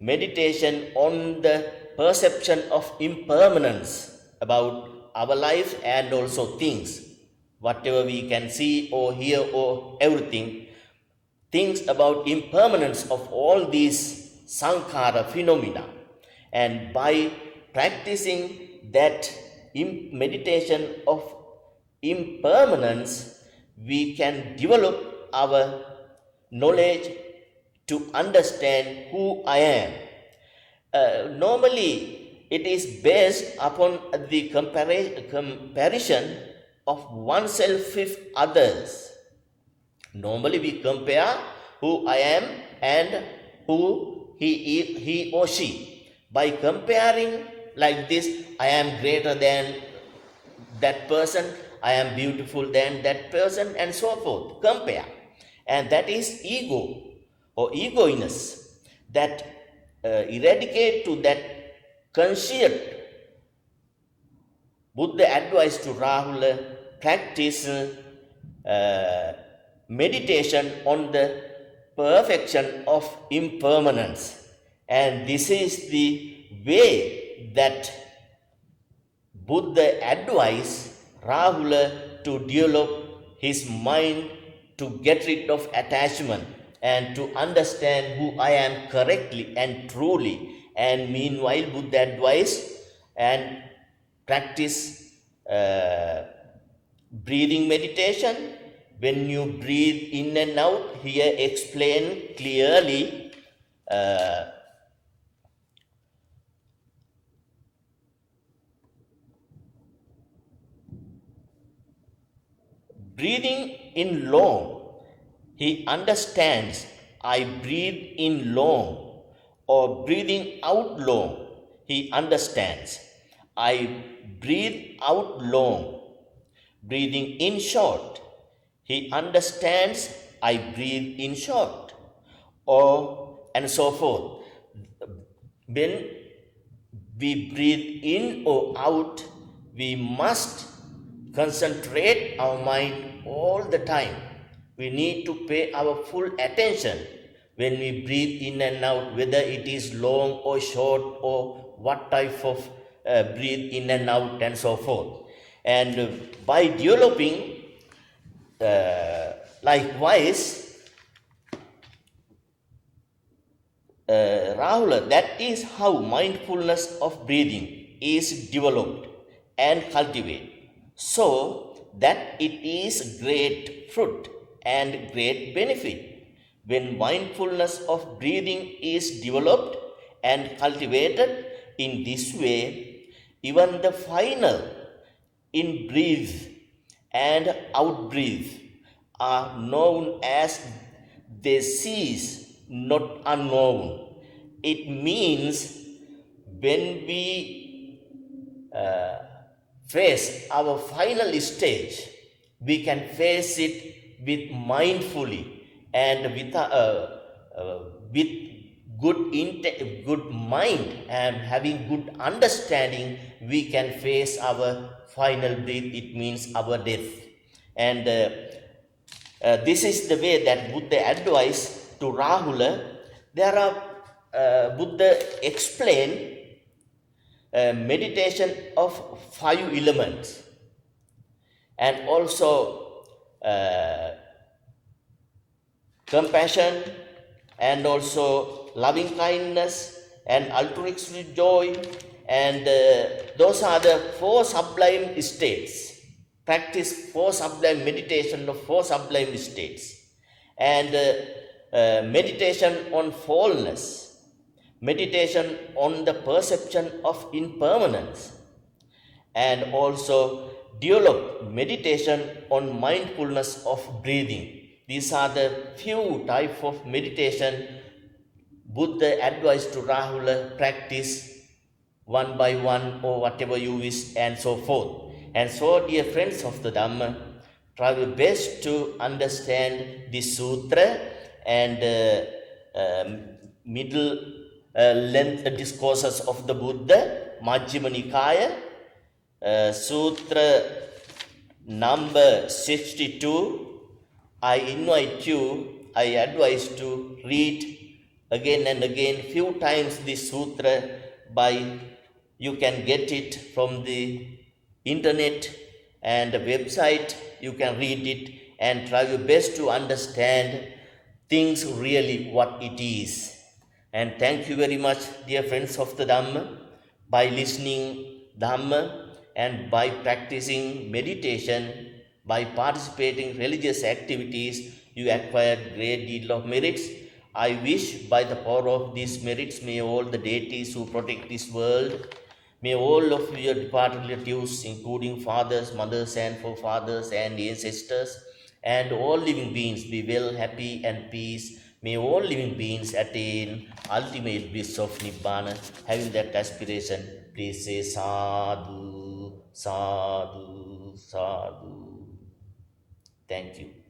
meditation on the perception of impermanence about our life and also things, whatever we can see or hear or everything, things about impermanence of all these sankhara phenomena. And by practicing that meditation of impermanence, we can develop our knowledge to understand who I am. Normally, it is based upon the comparison of oneself with others. Normally, we compare who I am and who he or she. By comparing like this, I am greater than that person, I am beautiful than that person, and so forth. Compare. And that is ego or egoiness that eradicate to that conscious. Buddha advised to Rahula practice meditation on the perfection of impermanence. And this is the way that Buddha advised Rahula to develop his mind to get rid of attachment and to understand who I am correctly and truly. And meanwhile, Buddha advised and practice breathing meditation. When you breathe in and out, here explain clearly breathing in long, he understands I breathe in long, or breathing out long, he understands I breathe out long. Breathing in short, he understands I breathe in short, or and so forth. When we breathe in or out, we must concentrate our mind all the time. We need to pay our full attention when we breathe in and out, whether it is long or short or what type of breathe in and out and so forth. And by developing likewise, Rahula, that is how mindfulness of breathing is developed and cultivated, so that it is great fruit and great benefit. When mindfulness of breathing is developed and cultivated in this way, even the final in breathe and out breathe are known as they cease, not unknown. It means when we face our final stage, we can face it with mindfully and with good mind and having good understanding. We can face our final breath. It means our death, and this is the way that Buddha advised to Rahula. There are Buddha explained meditation of 5 elements, and also compassion, and also loving kindness and altruistic joy, and those are the 4 sublime states. Practice 4 sublime meditation of 4 sublime states, and meditation on fallenness, meditation on the perception of impermanence, and also develop meditation on mindfulness of breathing. These are the few types of meditation Buddha advised to Rahula practice one by one or whatever you wish and so forth. And so, dear friends of the Dhamma, try your best to understand this sutra and middle length discourses of the Buddha, Majjhima Nikaya, Sutra number 62. I invite you, I advise to read again and again, few times this sutra. You can get it from the internet and the website. You can read it and try your best to understand things really what it is. And thank you very much, dear friends of the Dhamma, by listening Dhamma and by practicing meditation. By participating in religious activities, you acquire great deal of merits. I wish by the power of these merits may all the deities who protect this world, may all of your departed relatives, including fathers, mothers, and forefathers and ancestors, and all living beings be well, happy, and peace. May all living beings attain ultimate bliss of Nibbana. Having that aspiration, please say sadhu, sadhu, sadhu. Thank you.